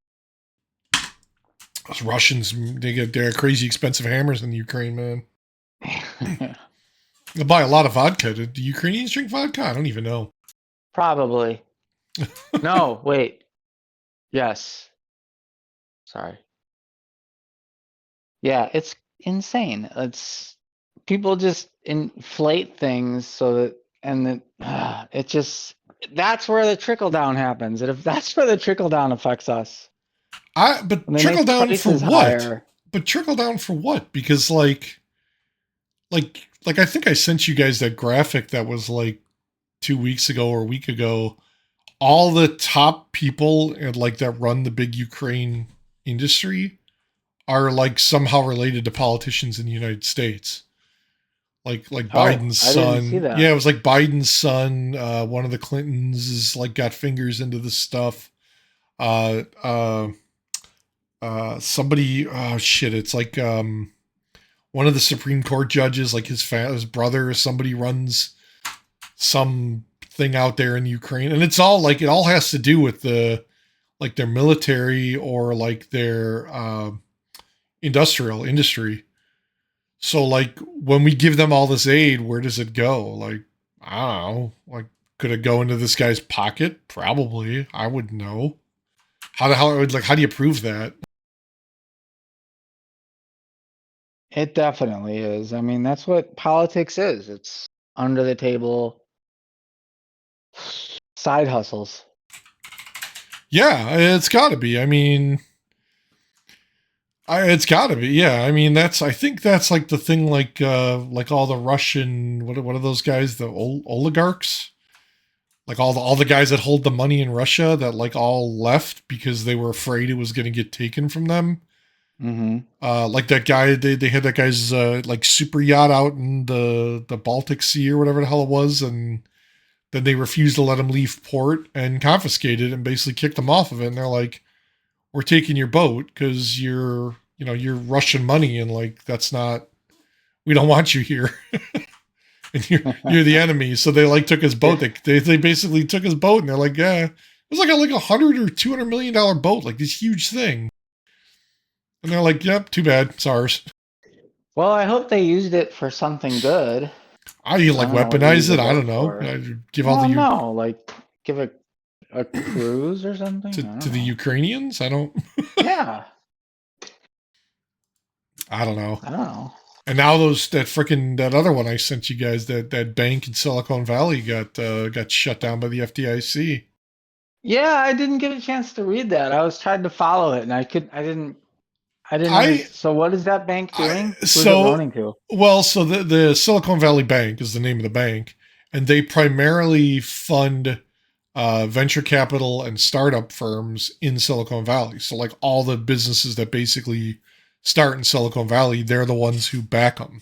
Those Russians, they get their crazy expensive hammers in the Ukraine, man. They buy a lot of vodka. Do the Ukrainians drink vodka? I don't even know. Probably. No, wait. Yes. Sorry. Yeah, it's insane. It's people just inflate things so that and then it just that's where the trickle down happens. And if that's where the trickle down affects us, But when they trickle make down for prices what? higher. But trickle down for what? Because like I think I sent you guys that graphic that was like 2 weeks ago or a week ago. All the top people and like that run the big Ukraine industry are like somehow related to politicians in the United States. Like Oh, Biden's I didn't see son. Yeah, that. it was like Biden's son. One of the Clintons is like got fingers into this stuff. Uh, uh, Somebody. Oh shit! It's like one of the Supreme Court judges, like his brother or somebody runs some thing out there in Ukraine, and it's all like it all has to do with the like their military or like their industrial industry. So like when we give them all this aid, where does it go? Like I don't know. Like could it go into this guy's pocket? Probably. I wouldn't know. How the hell like how do you prove that? It definitely is. I mean, that's what politics is. It's under the table side hustles. Yeah, it's got to be. I mean, it's got to be. Yeah, I mean I think that's like the thing. Like all the Russian what are those guys? The oligarchs. Like all the guys that hold the money in Russia that like all left because they were afraid it was going to get taken from them. Mm-hmm. Like that guy, they had that guy's like super yacht out in the Baltic Sea or whatever the hell it was, and then they refused to let him leave port and confiscated and basically kicked him off of it. And they're like, "We're taking your boat because you're Russian money, and like that's not we don't want you here, and you're the enemy." So they like took his boat. They basically took his boat, and they're like, "Yeah." It was like a $100 or $200 million boat, like this huge thing. And they're like, "Yep, too bad, it's ours." Well, I hope they used it for something good. I you I like don't know what you use weaponize a it. I boat don't know. for. Give all Well, the no, like give a cruise or something. I to don't the know. Ukrainians. I don't. Yeah, I don't know. I don't know. And now that other one I sent you guys, that bank in Silicon Valley got shut down by the FDIC. Yeah, I didn't get a chance to read that. I was trying to follow it, and I didn't I understand. So what is that bank I doing? Who's it so loaning to? well so the Silicon Valley Bank is the name of the bank, and they primarily fund venture capital and startup firms in Silicon Valley. So like all the businesses that basically start in Silicon Valley, they're the ones who back them.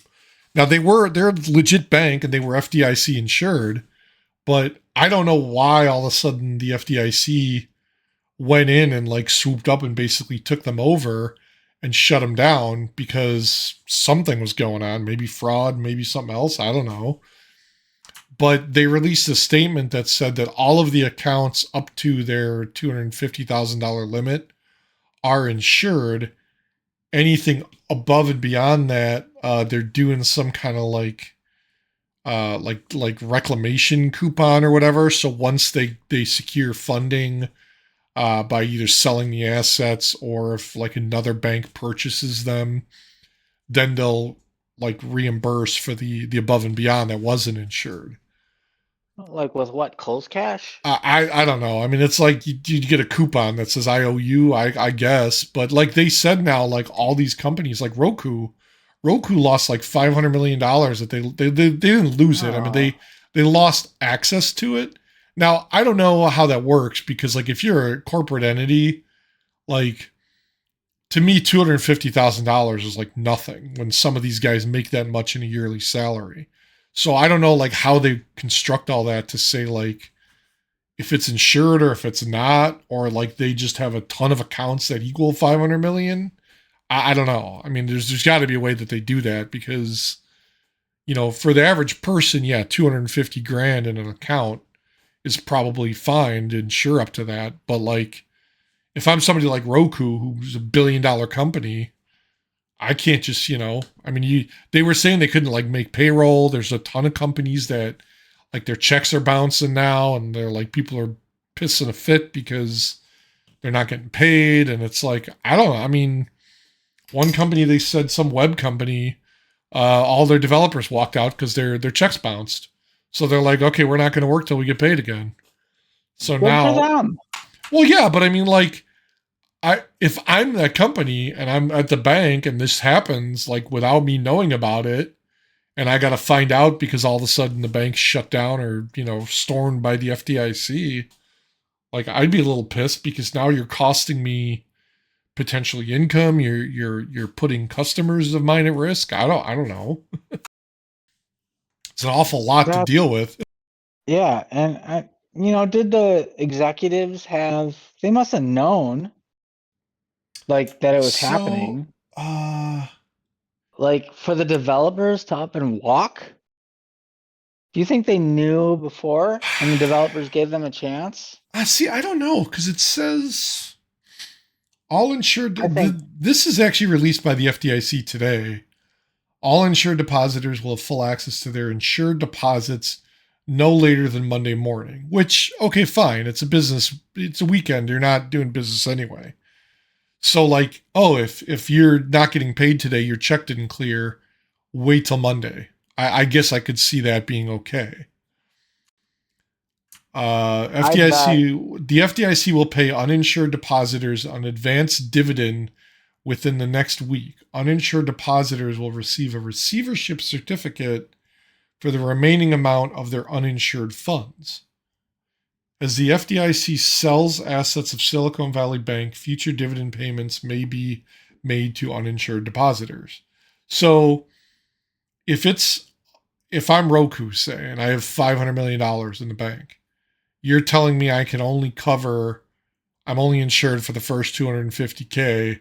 Now they're a legit bank and they were FDIC insured, but I don't know why all of a sudden the FDIC went in and like swooped up and basically took them over and shut them down because something was going on, maybe fraud, maybe something else, I don't know. But they released a statement that said that all of the accounts up to their $250,000 limit are insured. Anything above and beyond that, they're doing some kind of like reclamation coupon or whatever. So once they secure funding by either selling the assets or if like another bank purchases them, then they'll like reimburse for the above and beyond that wasn't insured. Like with what? Coles Cash? I don't know. I mean, it's like you get a coupon that says I owe you, I guess. But like they said now, like all these companies, like Roku lost like $500 million that they didn't lose it. I mean, Oh, they lost access to it. Now I don't know how that works because like if you're a corporate entity, like to me, $250,000 is like nothing when some of these guys make that much in a yearly salary. So I don't know like how they construct all that to say like if it's insured or if it's not, or like they just have a ton of accounts that equal 500 million. I don't know. I mean, there's got to be a way that they do that because for the average person, yeah, 250 grand in an account is probably fine to insure up to that. But like, if I'm somebody like Roku, who's $1 billion company, I can't just, I mean, they were saying they couldn't like make payroll. There's a ton of companies that like their checks are bouncing now and they're like people are pissing a fit because they're not getting paid. And it's like, I don't know. I mean, one company, they said some web company, all their developers walked out because their checks bounced. So they're like, okay, we're not going to work till we get paid again. So good for now, them. well, yeah, but I mean, like, if I'm that company and I'm at the bank and this happens like without me knowing about it, and I got to find out because all of a sudden the bank's shut down or stormed by the FDIC, like I'd be a little pissed because now you're costing me potentially income. You're putting customers of mine at risk. I don't know. It's an awful lot to That's deal with. yeah, and did the executives have? They must have known like that it was So, happening. uh, Like for the developers to up and walk. Do you think they knew before, and the developers gave them a chance? I see. I don't know because it says all insured. I think This is actually released by the FDIC today. All insured depositors will have full access to their insured deposits no later than Monday morning, which, okay, fine. It's a weekend. You're not doing business anyway. So, like, oh, if you're not getting paid today, your check didn't clear, wait till Monday. I guess I could see that being okay. I bet The FDIC will pay uninsured depositors an advanced dividend within the next week. Uninsured depositors will receive a receivership certificate for the remaining amount of their uninsured funds. As the FDIC sells assets of Silicon Valley Bank, future dividend payments may be made to uninsured depositors. So if I'm Roku, say, and I have $500 million in the bank, you're telling me I'm only insured for the first 250K,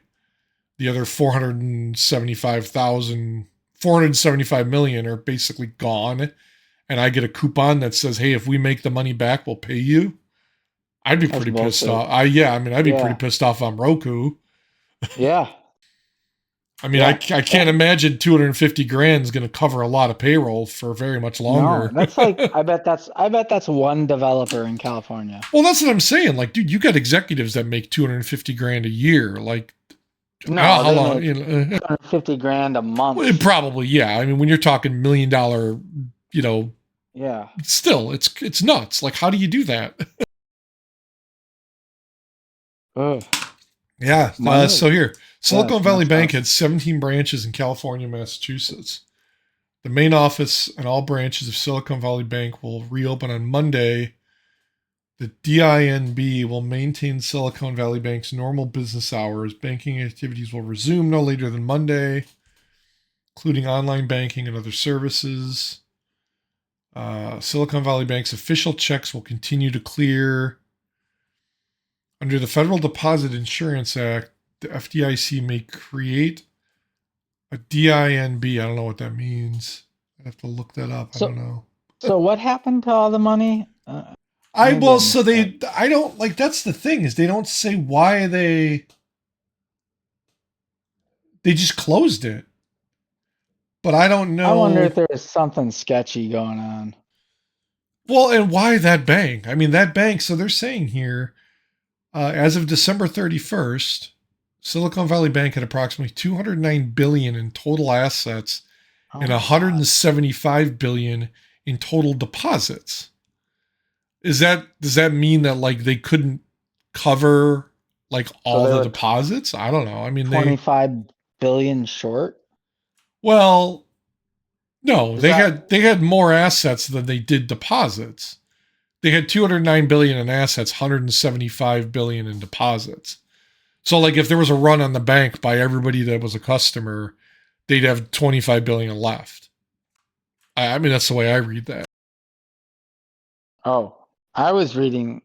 the other 475 million are basically gone, and I get a coupon that says, "Hey, if we make the money back, we'll pay you." I'd be that's pretty pissed bullshit. off. I mean, I'd be pretty Yeah, pissed off if I'm Roku. yeah. I mean, I Yeah. can't imagine 250 grand is going to cover a lot of payroll for very much No, longer. that's like I bet that's one developer in California. Well, that's what I'm saying. Like, dude, you got executives that make 250 grand a year. Like, I don't know No, how they long, make 250 grand a well, month. probably, yeah. I mean, when you're talking $1 million, you know, Yeah. still, it's nuts. Like, how do you do that? Ugh. Yeah. Money So is, here, yeah, Silicon it's Valley messed Bank up. had 17 branches in California, Massachusetts. The main office and all branches of Silicon Valley Bank will reopen on Monday. The DINB will maintain Silicon Valley Bank's normal business hours. Banking activities will resume no later than Monday, including online banking and other services. Silicon Valley Bank's official checks will continue to clear. Under the Federal Deposit Insurance Act, the FDIC may create a DINB. I don't know what that means. I have to look that up. I don't So know. so what happened to all the money? I Maybe I well, so missed that. I don't like that's the thing is they don't say why they just closed it. But I don't I wonder know. if there's something sketchy going on. Well, and why that bank? I mean, that bank. So they're saying here, as of December 31st, Silicon Valley Bank had approximately 209 billion in total assets Oh and my God. 175 billion in total deposits. Does that mean that like they couldn't cover like So all they the were deposits? I don't know. I mean, 25 billion short? well, no, Is that they had more assets than they did deposits. They had 209 billion in assets, 175 billion in deposits. So like if there was a run on the bank by everybody that was a customer, they'd have 25 billion left. I mean that's the way I read that. Oh, I was reading,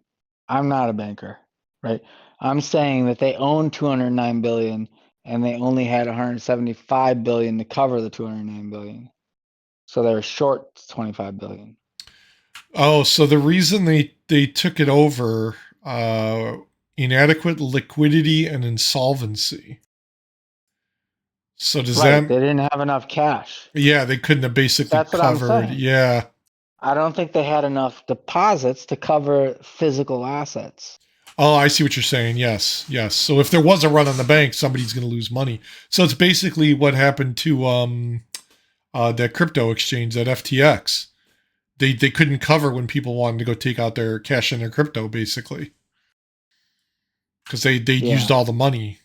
I'm not a banker, right? I'm saying that they own 209 billion and they only had 175 billion to cover the 209 billion. So they're short 25 billion. Oh, so the reason they took it over inadequate liquidity and insolvency. So does Right. that They didn't have enough cash. yeah, they couldn't have basically That's what I'm covered. saying. Yeah. I don't think they had enough deposits to cover physical assets. Oh, I see what you're saying. Yes, yes. So if there was a run on the bank, somebody's going to lose money. So it's basically what happened to that crypto exchange, that FTX. They couldn't cover when people wanted to go take out their cash in their crypto, basically, because they used Yeah. all the money.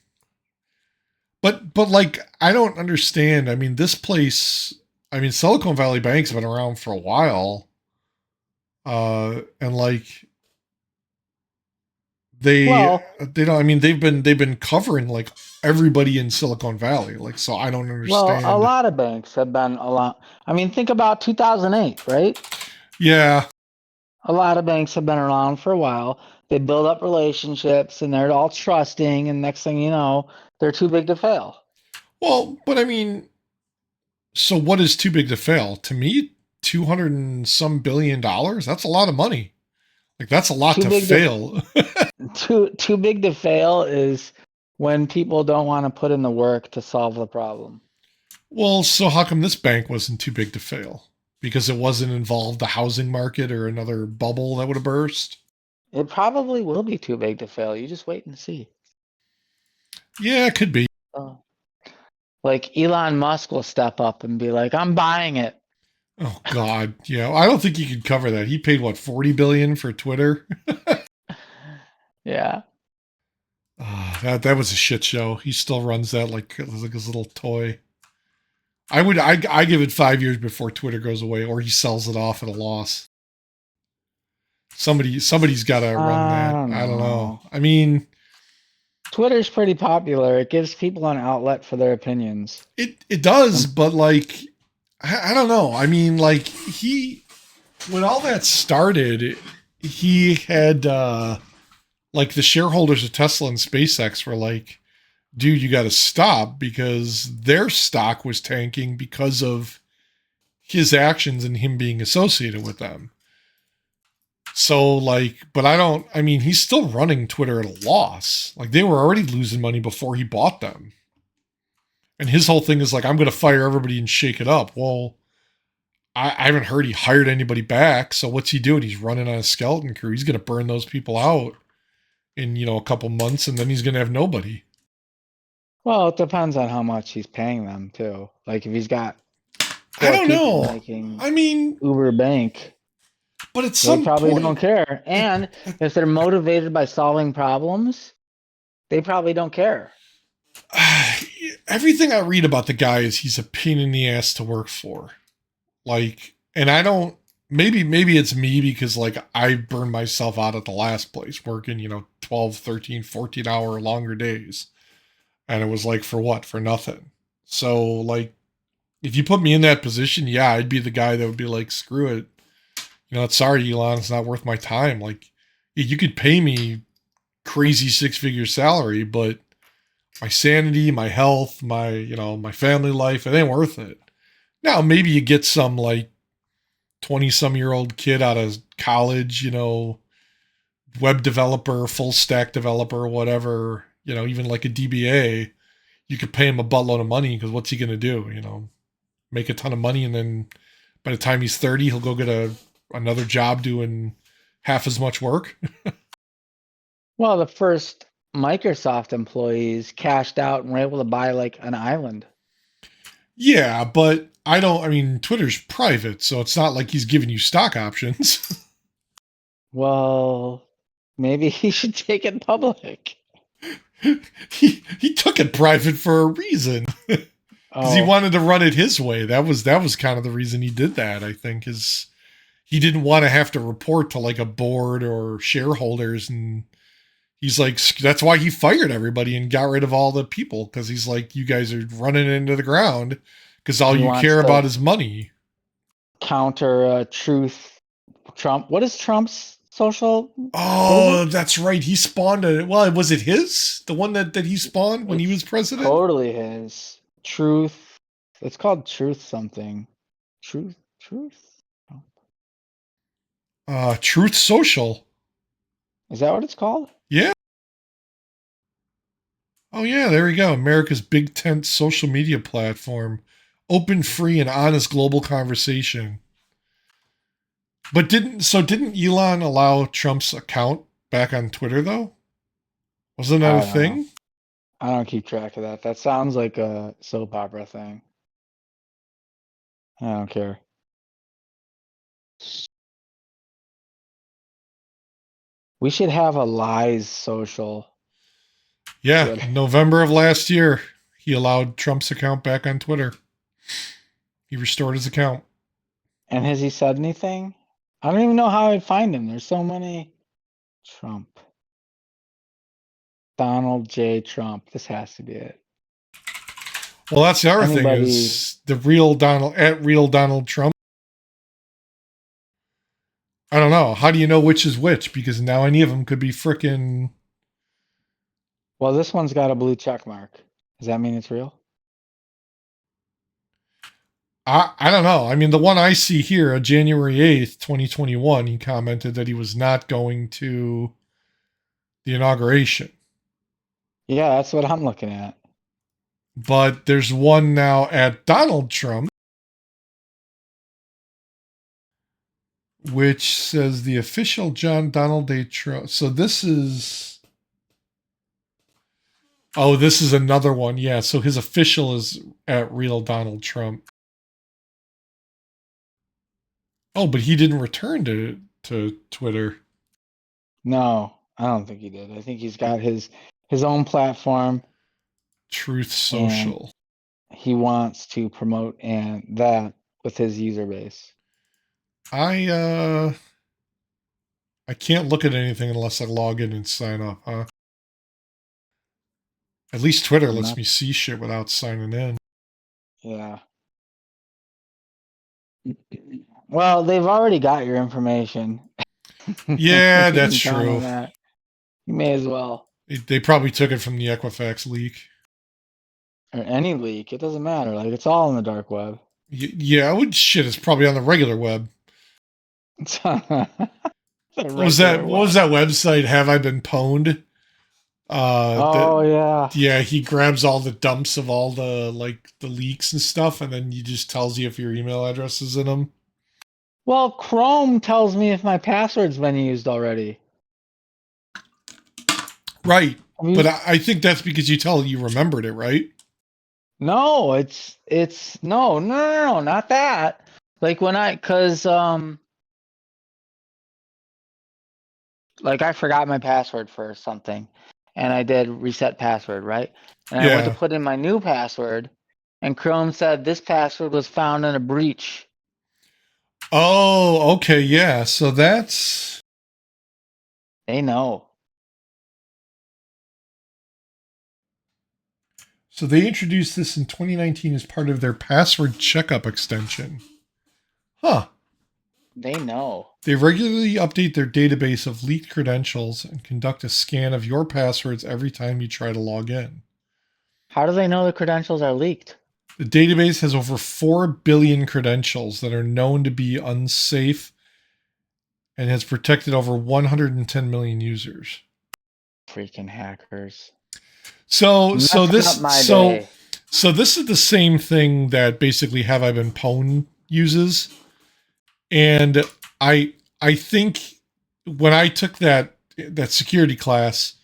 But like I don't understand. I mean, this place. I mean, Silicon Valley Bank's been around for a while, and like they Well, they don't. I mean, they've been covering like everybody in Silicon Valley. Like, so I don't a understand. lot of banks have been a lot. I mean, think about 2008, right? Yeah. A lot of banks have been around for a while. They build up relationships and they're all trusting, and next thing you know, they're too big to fail. Well, but I mean, so what is too big to fail? To me, 200 and some $1 billion. That's a lot of money. Like that's a lot Too to big to fail. too big to fail is when people don't want to put in the work to solve the problem. Well, so how come this bank wasn't too big to fail? Because it wasn't involved the housing market or another bubble that would have burst? It probably will be too big to fail. You just wait and see. Yeah, it could be. Oh. Like Elon Musk will step up and be like, "I'm buying it." Oh God, yeah. I don't think he could cover that. He paid what 40 billion for Twitter. Yeah. That was a shit show. He still runs that like his little toy. I give it 5 years before Twitter goes away, or he sells it off at a loss. Somebody's got to run I that. don't I don't know. know. I mean, Twitter's pretty popular. It gives people an outlet for their opinions. it does, And but like I don't know. I mean, like he when all that started, he had like the shareholders of Tesla and SpaceX were like, dude, you got to stop because their stock was tanking because of his actions and him being associated with them. So, like, but I mean, he's still running Twitter at a loss. Like, they were already losing money before he bought them. And his whole thing is like, I'm going to fire everybody and shake it up. Well, I haven't heard he hired anybody back. So what's he doing? He's running on a skeleton crew. He's going to burn those people out in, a couple months, and then he's going to have nobody. Well, it depends on how much he's paying them too. Like if he's got I four don't people know. making I mean, Uber Bank, but at they some probably point, don't care. And if they're motivated by solving problems, they probably don't care. everything I read about the guy is he's a pain in the ass to work for. Like, and I don't, maybe it's me because like I burned myself out at the last place working, 12, 13, 14-hour longer days. And it was like, for what? For nothing. So like, if you put me in that position, yeah, I'd be the guy that would be like, screw it. Sorry, Elon, it's not worth my time. Like, you could pay me crazy 6-figure salary, but my sanity, my health, my family life, it ain't worth it. Now, maybe you get some like 20-some-year-old kid out of college, web developer, full stack developer, whatever, even like a DBA, you could pay him a buttload of money because what's he going to do? Make a ton of money, and then by the time he's 30, he'll go get another job doing half as much work. Well, the first Microsoft employees cashed out and were able to buy like an island. Yeah, but I mean, Twitter's private, so it's not like he's giving you stock options. Well, maybe he should take it public. he took it private for a reason. Because he wanted to run it his way. That was kind of the reason he did that, I think, is he didn't want to have to report to like a board or shareholders. And he's like, that's why he fired everybody and got rid of all the people. Because he's like, you guys are running it into the ground because all you care about is money. Counter truth Trump. What is Trump's social? Oh, that's right. He spawned it. Well, was it his? The one that he spawned when he was president? Totally his. Truth. It's called Truth something. Truth. Truth Social. Is that what it's called? Yeah. Oh yeah, there we go. America's big tent social media platform. Open, free, and honest global conversation. But didn't Elon allow Trump's account back on Twitter though? Wasn't that a thing? I don't keep track of that. That sounds like a soap opera thing. I don't care. We should have a lies social. Yeah, November of last year, he allowed Trump's account back on Twitter. He restored his account. And has he said anything? I don't even know how I'd find him. There's so many. Trump. Donald J. Trump. This has to be it. Well, that's the other thing is the real Donald Trump. I don't know. How do you know which is which? Because now any of them could be frickin'. Well, this one's got a blue check mark. Does that mean it's real? I don't know. I mean, the one I see here, January 8th, 2021, he commented that he was not going to the inauguration. Yeah, that's what I'm looking at. But there's one now at Donald Trump, which says the official John Donald J. Trump. So this is. Oh, this is another one. Yeah, so his official is at real Donald Trump. Oh, but he didn't return to Twitter. No, I don't think he did. I think he's got his own platform. Truth Social. He wants to promote that with his user base. I can't look at anything unless I log in and sign up, huh? At least Twitter lets me see shit without signing in. Yeah. Well, they've already got your information. Yeah, that's true. You may as well. They probably took it from the Equifax leak. Or any leak. It doesn't matter. Like, it's all on the dark web. Yeah, shit, it's probably on the regular web. What was that website? Have I been pwned? Oh yeah. Yeah, he grabs all the dumps of all the like the leaks and stuff, and then he just tells you if your email address is in them. Well, Chrome tells me if my password's been used already. Right, Have but you? I think that's because you tell you remembered it, right? No, it's no, not that. Like when cause like I forgot my password for something and I did reset password, right? And I went to Yeah. put in my new password and Chrome said this password was found in a breach. Oh, okay, yeah. So that's They know. so they introduced this in 2019 as part of their password checkup extension. Huh. They know. They regularly update their database of leaked credentials and conduct a scan of your passwords every time you try to log in. How do they know the credentials are leaked? The database has over 4 billion credentials that are known to be unsafe and has protected over 110 million users. Freaking hackers. So, so Messing up this, my so, day. so this is the same thing that basically Have I Been Pwned uses, and I think when I took that security class,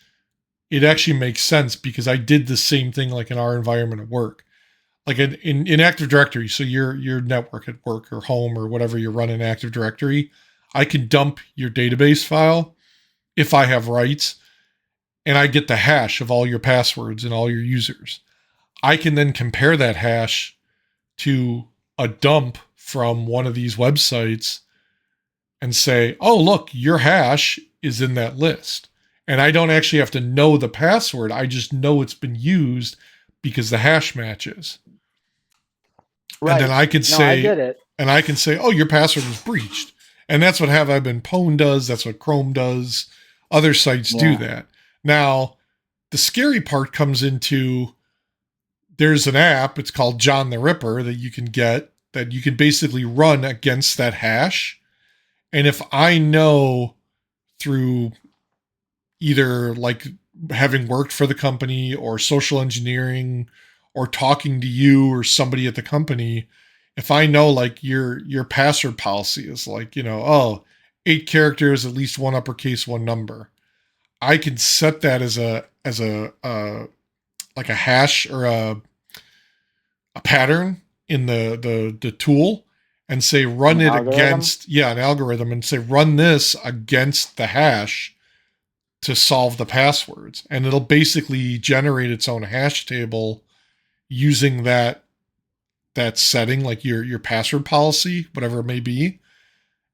it actually makes sense because I did the same thing like in our environment at work. Like in Active Directory, so your network at work or home or whatever you run in Active Directory, I can dump your database file if I have rights, and I get the hash of all your passwords and all your users. I can then compare that hash to a dump from one of these websites and say, oh, look, your hash is in that list. And I don't actually have to know the password. I just know it's been used because the hash matches. And then Right. I could No, I say, get it. oh, your password was breached. And that's what Have I Been Pwned does. That's what Chrome does. Other sites do Yeah. that. Now, the scary part comes into there's an app, it's called John the Ripper, that you can get that you can basically run against that hash. And if I know through either like having worked for the company or social engineering or talking to you or somebody at the company, if I know like your password policy is like, oh, 8 characters, at least one uppercase, one number, I can set that as a like a hash or a pattern in the tool and say run An it algorithm. against an algorithm and say run this against the hash to solve the passwords, and it'll basically generate its own hash table using that setting, like your password policy, whatever it may be,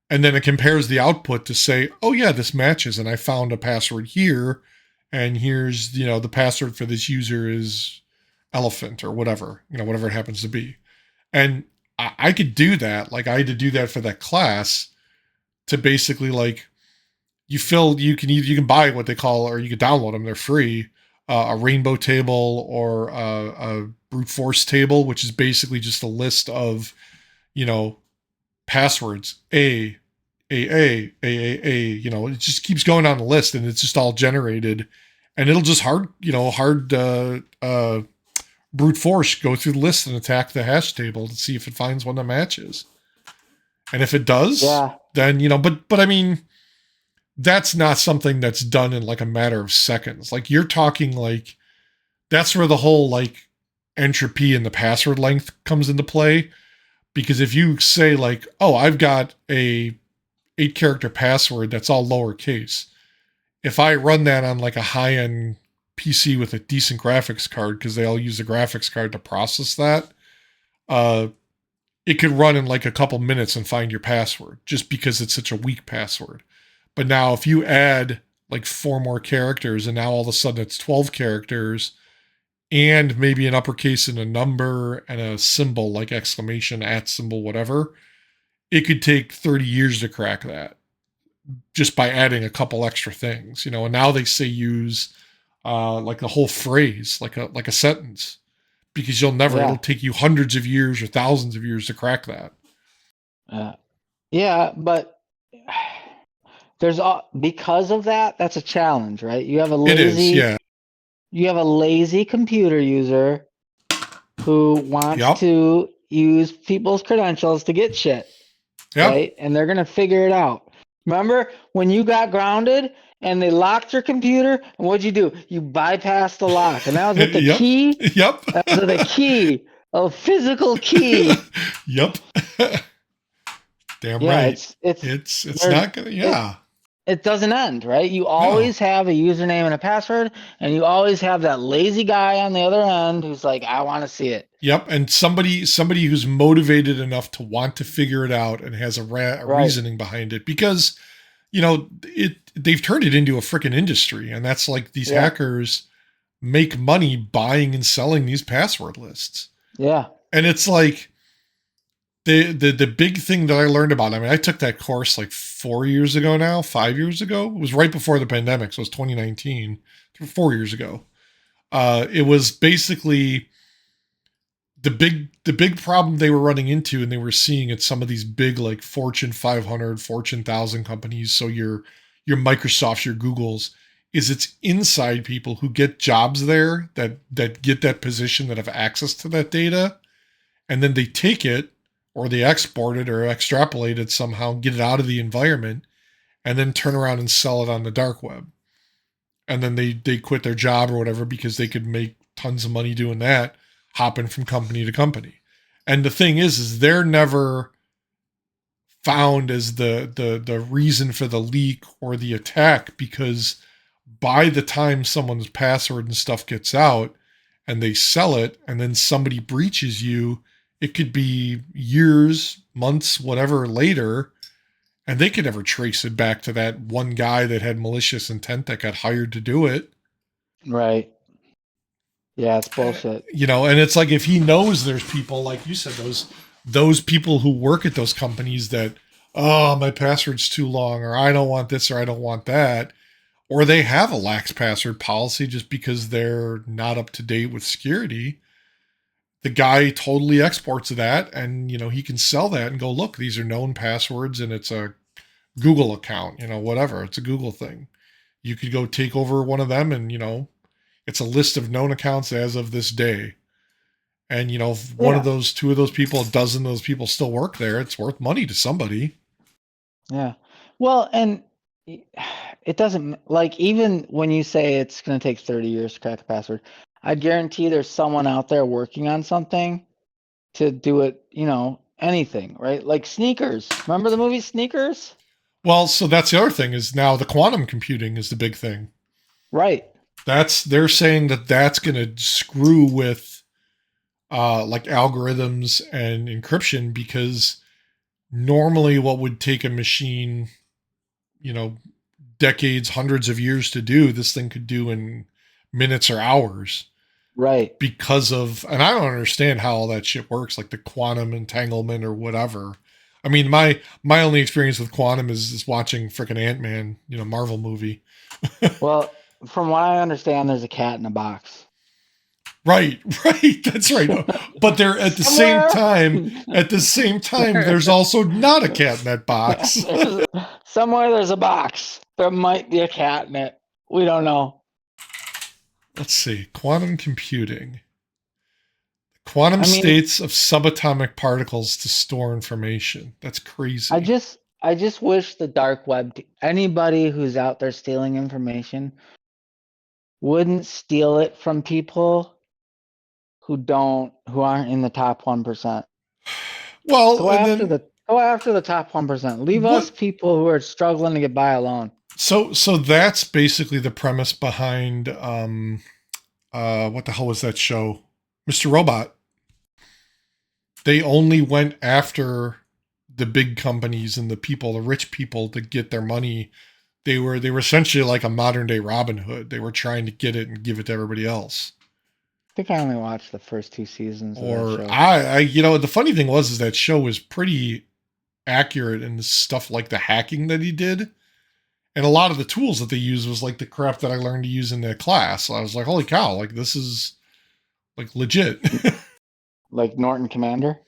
and then it compares the output to say, oh yeah, this matches, and I found a password here, and here's the password for this user is elephant or whatever, whatever it happens to be. And I could do that. Like I had to do that for that class to basically like you can buy what they call, or you can download them. They're free. A rainbow table or a brute force table, which is basically just a list of you know passwords. A. It just keeps going down the list, and it's just all generated, and it'll just hard brute force go through the list and attack the hash table to see if it finds one that matches. And if it does, Yeah. then but I mean, that's not something that's done in like a matter of seconds. Like you're talking like that's where the whole like entropy and the password length comes into play. Because if you say like, oh, I've got a 8 character password that's all lowercase, if I run that on like a high end PC with a decent graphics card, because they all use the graphics card to process that, uh, it could run in like a couple minutes and find your password just because it's such a weak password. But now if you add like 4 more characters and now all of a sudden it's 12 characters and maybe an uppercase and a number and a symbol like exclamation, at symbol, whatever, it could take 30 years to crack that just by adding a couple extra things, and now they say use like the whole phrase, like a sentence, because it'll Yeah. take you hundreds of years or thousands of years to crack that. Uh, yeah, but there's because of that, that's a challenge, right? You have a It is, lazy yeah. you have a lazy computer user who wants Yep. to use people's credentials to get shit, Yep. right? And they're gonna figure it out. Remember when you got grounded and they locked your computer? And what'd you do? You bypassed the lock, and that was with the Yep. key. Yep. That was with a key, a physical key. Yep. Damn Yeah, right. it's It's there's not gonna. it Yeah. it doesn't end, right? You No. always have a username and a password, and you always have that lazy guy on the other end who's like, I want to see it. Yep. And somebody who's motivated enough to want to figure it out and has a Right. reasoning behind it because they've turned it into a freaking industry, and that's like these Yeah. hackers make money buying and selling these password lists. Yeah. And it's like the big thing that I learned about. I mean, I took that course like 4 years ago now, 5 years ago. It was right before the pandemic, so it was 2019, 4 years ago. It was basically the big problem they were running into, and they were seeing at some of these big like Fortune 500, Fortune 1000 companies. So your Microsofts, your Googles, is it's inside people who get jobs there that get that position that have access to that data, and then they take it or they export it or extrapolate it somehow, get it out of the environment, and then turn around and sell it on the dark web. And then they quit their job or whatever because they could make tons of money doing that, hopping from company to company. And the thing is they're never found as the reason for the leak or the attack, because by the time someone's password and stuff gets out and they sell it and then somebody breaches you, it could be years, months, whatever later, and they could never trace it back to that one guy that had malicious intent that got hired to do it. Right. Yeah, it's bullshit. And it's like if he knows there's people like you said, those people who work at those companies that, oh, my password's too long, or I don't want this, or I don't want that, or they have a lax password policy just because they're not up to date with security. The guy totally exports that, and he can sell that and go, look, these are known passwords, and it's a Google account, whatever. It's a Google thing. You could go take over one of them, and it's a list of known accounts as of this day. And if one of Yeah. those, two of those people, a dozen of those people still work there, it's worth money to somebody. Yeah. Well, and it doesn't, like, even when you say it's going to take 30 years to crack a password, I guarantee there's someone out there working on something to do it, anything, right? Like Sneakers. Remember the movie Sneakers? Well, so that's the other thing is now the quantum computing is the big thing. Right. They're saying that's going to screw with like algorithms and encryption, because normally what would take a machine, you know, decades, hundreds of years to do, this thing could do in minutes or hours, Right. because of, and I don't understand how all that shit works, like the quantum entanglement or whatever. I mean, my only experience with quantum is watching freaking Ant-Man, Marvel movie. Well, from what I understand, there's a cat in a box. Right, right, that's right. But there at the same Somewhere. time, there's also not a cat in that box. Somewhere there's a box. There might be a cat in it. We don't know. Let's see. Quantum computing. Quantum I mean, states of subatomic particles to store information. That's I crazy. just I just wish the dark web, anybody who's out there stealing information wouldn't steal it from people who aren't in the top 1%. Well, and then Go after the top 1%. Leave us what people who are struggling to get by alone. so that's basically the premise behind what the hell was that show? Mr. Robot. They only went after the big companies and the people, the rich people, to get their money. They were essentially like a modern day Robin Hood. They were trying to get it and give it to everybody else. I think I only watched the first 2 seasons of that Or show. the funny thing was is that show was pretty accurate in the stuff like the hacking that he did. And a lot of the tools that they used was like the crap that I learned to use in the class. So I was like, holy cow, like this is like legit. Like Norton Commander?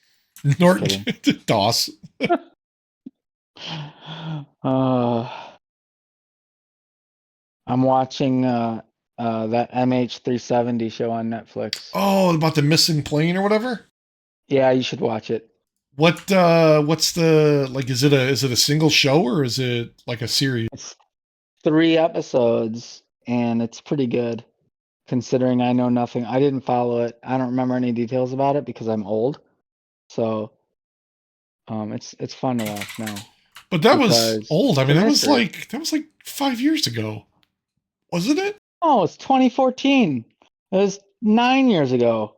Just Norton kidding. DOS. Uh, I'm watching That MH370 show on Netflix. Oh, about the missing plane or whatever? Yeah, you should watch it. What's the like is it a single show or is it like a series? It's 3 episodes and it's pretty good considering I know nothing. I didn't follow it. I don't remember any details about it because I'm old. So it's fun to watch now But that was because old. I it's mean, a mystery. that was like 5 years ago, wasn't it? Oh, it's 2014. It was 9 years ago.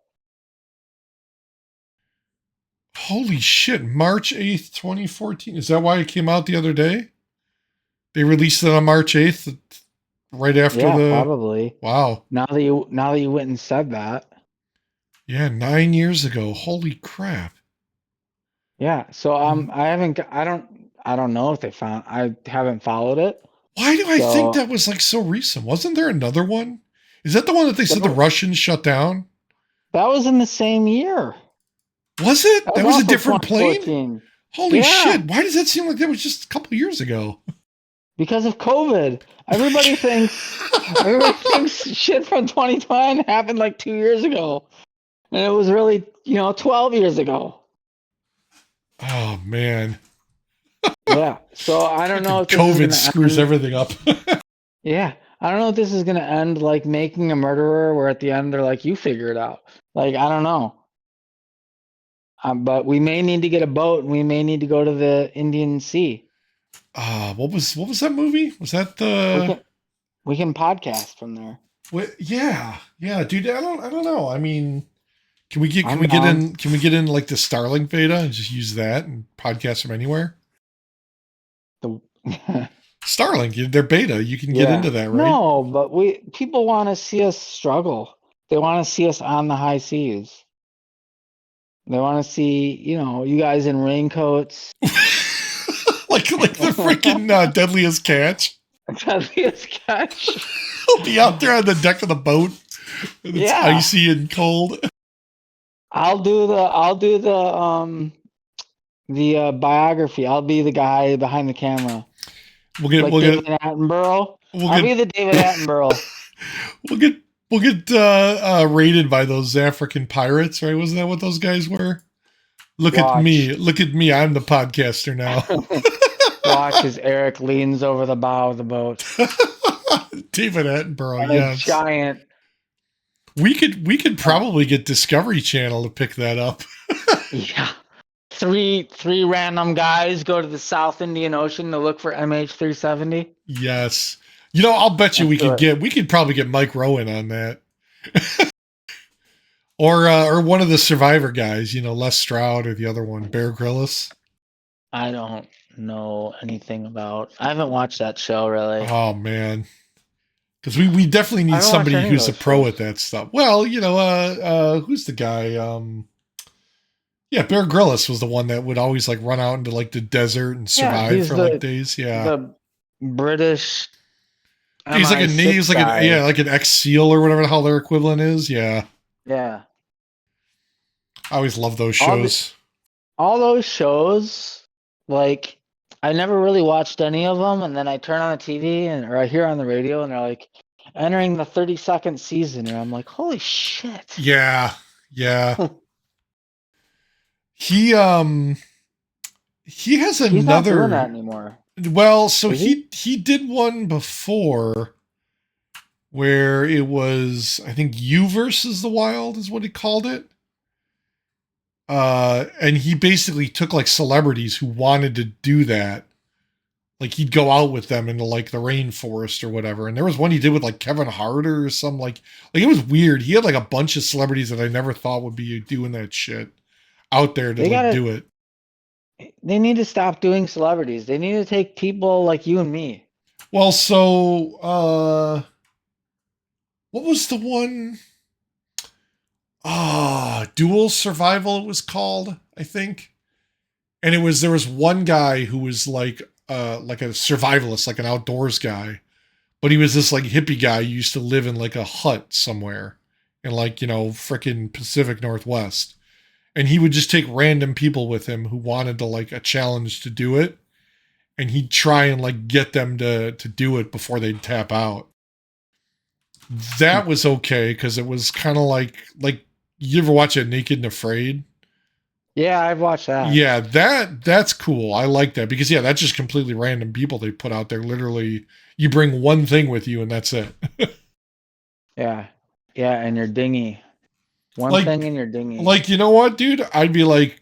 Holy shit! March 8th, 2014. Is that why it came out the other day? They released it on March 8th, right after Yeah, the. probably. Wow. Now that you went and said that. Yeah, 9 years ago. Holy crap. Yeah. So Mm. I don't know if they found I haven't followed it. Why do I think So that was like so recent? Wasn't there another one? Is that the one that they said the that, Russians shut down? that was in the same year. Was it? That was That was a also different plane? 2014. Holy Yeah, shit. Why does that seem like that was just a couple years ago? because of COVID. Everybody thinks shit from 2020 happened like 2 years ago. And it was really, 12 years ago. Oh, man. Yeah. So I don't know Freaking if this is COVID gonna screws end. everything up. Yeah. I don't know if this is gonna end like making a murderer where at the end they're like, you figure it out. Like, I don't know. But we may need to get a boat and we may need to go to the Indian Sea. What was that movie? Was that We the can we can podcast from there. yeah, yeah, dude. I don't know. I mean, I'm down. can we get in like the Starlink beta and just use that and podcast from anywhere? The, Starlink, they're beta. You can get yeah. into that, right? No, but we people want to see us struggle. They want to see us on the high seas. They want to see, you guys in raincoats. Like the freaking deadliest catch. Deadliest catch. He'll be out there on the deck of the boat, and it's Yeah. icy and cold. I'll do the biography. I'll be the guy behind the camera. Like We'll David get Attenborough. we'll I'll be get the David Attenborough. we'll get we'll get raided by those African pirates, right? Wasn't that what those guys were? Watch. Look at me. I'm the podcaster now. Watch as Erik leans over the bow of the boat. David Attenborough, And a yes. giant. We could probably get Discovery Channel to pick that up. Yeah. Three random guys go to the South Indian Ocean to look for MH370. Yes. You know, I'll bet you Let's do it. we could probably get Mike Rowan on that. Or one of the Survivor guys, Les Stroud or the other one, Bear Grylls. I don't know anything about. I haven't watched that show really. Oh man. Because we definitely I need haven't watched somebody any of who's a those pro shows. at that stuff. Well, who's the guy? Yeah, Bear Grylls was the one that would always like run out into like the desert and Yeah, survive he's for like days. Yeah. the British He's MI6 like guy. like an ex SEAL or whatever the hell their equivalent is. Yeah. Yeah. I always love those All the shows. all those shows, like I never really watched any of them, and then I turn on the TV or I hear on the radio, and they're like entering the 32nd season, and I'm like, holy shit! Yeah. Yeah. He he has He's not doing that another anymore, well, so is he? he did one before where it was I think You versus the Wild is what he called it. And he basically took like celebrities who wanted to do that. Like he'd go out with them into like the rainforest or whatever. And there was one he did with like Kevin Hart or some like it was weird. He had like a bunch of celebrities that I never thought would be doing that shit out there to They like gotta. do it. They need to stop doing celebrities. They need to take people like you and me. Well, so what was the one? Dual Survival it was called, I think. And there was one guy who was like a survivalist, like an outdoors guy. But he was this like hippie guy who used to live in like a hut somewhere in like, frickin' Pacific Northwest. And he would just take random people with him who wanted to like a challenge to do it. And he'd try and like get them to do it before they'd tap out. That was okay because it was kind of like you ever watch it Naked and Afraid? Yeah, I've watched that. Yeah, that's cool. I like that because yeah, that's just completely random people they put out there. Literally, you bring one thing with you and that's it. Yeah. Yeah, and your dinghy. One thing like in your dinghy. like you know what, dude? I'd be like,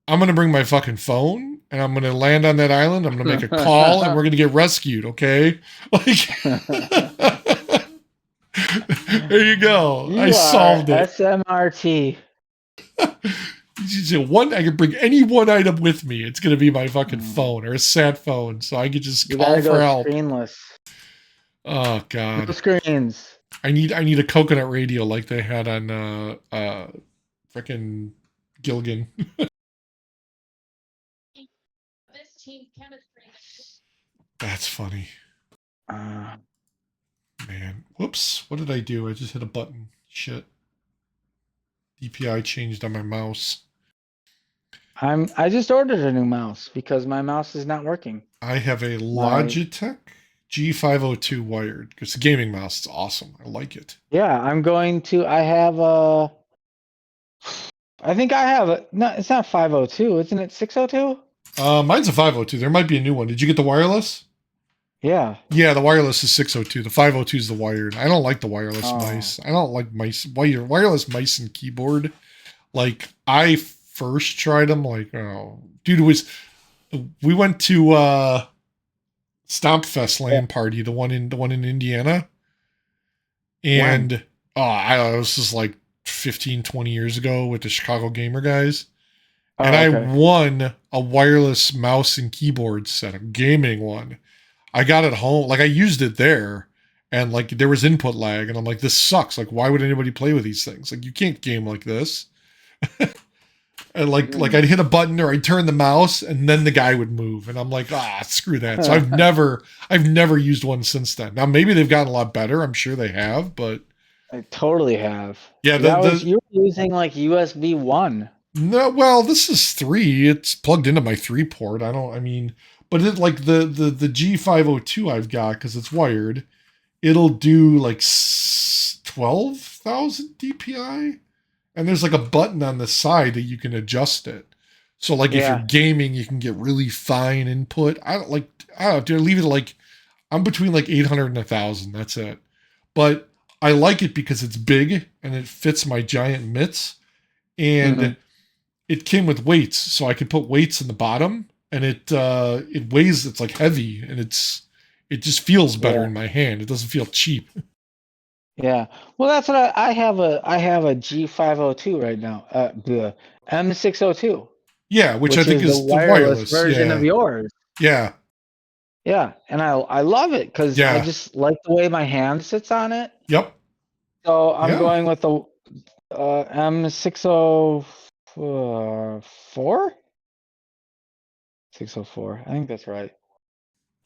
I'm gonna bring my fucking phone and I'm gonna land on that island. I'm gonna make a call and we're gonna get rescued. Okay, like there you go. I You are solved it. SMRT. One, I can bring any one item with me. It's gonna be my fucking Mm. phone or a sat phone, so I could just You call gotta for go help. screenless. Oh No God, screens. I need a coconut radio like they had on freaking Gilligan. That's funny, Uh, man. Whoops, what did I do? I just hit a button. Shit. DPI changed on my mouse. I just ordered a new mouse because my mouse is not working. I have a My Logitech G502 wired. It's a gaming mouse. It's awesome. I like it. Yeah, I'm going to I have a I think I have a no, it's not 502, isn't it 602? Mine's a 502. There might be a new one. Did you get the wireless? Yeah. Yeah, the wireless is 602. The 502 is the wired. I don't like the wireless Oh. mice. I don't like wireless mice and keyboard. Like I first tried them. Like oh, dude, it was. We went to Stomp Fest Yeah. LAN party, the one in Indiana, When? and I was just like 15, 20 years ago with the Chicago Gamer guys, and Oh, I okay. won a wireless mouse and keyboard set, a gaming one. I got it home, like I used it there, and like there was input lag, and I'm like, this sucks. Like, why would anybody play with these things? Like, you can't game like this. And like Mm. I'd hit a button or I'd turn the mouse, and then the guy would move, and I'm like, screw that. So I've never used one since then. Now maybe they've gotten a lot better. I'm sure they have, but I totally have. yeah, That was you were using like USB 1. no, well, this is 3. It's plugged into my 3 port. I mean, but it like the G502 I've got because it's wired. It'll do like 12,000 DPI, and there's like a button on the side that you can adjust it. So like if you're Yeah. gaming, you can get really fine input. I don't do leave it like I'm between like 800 and 1,000. That's it. But I like it because it's big and it fits my giant mitts, Hmm. and it came with weights, so I could put weights in the bottom, and it weighs. It's like heavy, and it just feels better Yeah. in my hand. It doesn't feel cheap. Yeah. Well, that's what I have a G502 right now. The M602, Yeah, which I which think is the is the wireless wireless. version of Yeah, yours. yeah, Yeah, and I love it because I yeah. just like the way my hand sits on it. Yep. So I'm Yeah. going with the M604? 604. I think that's right.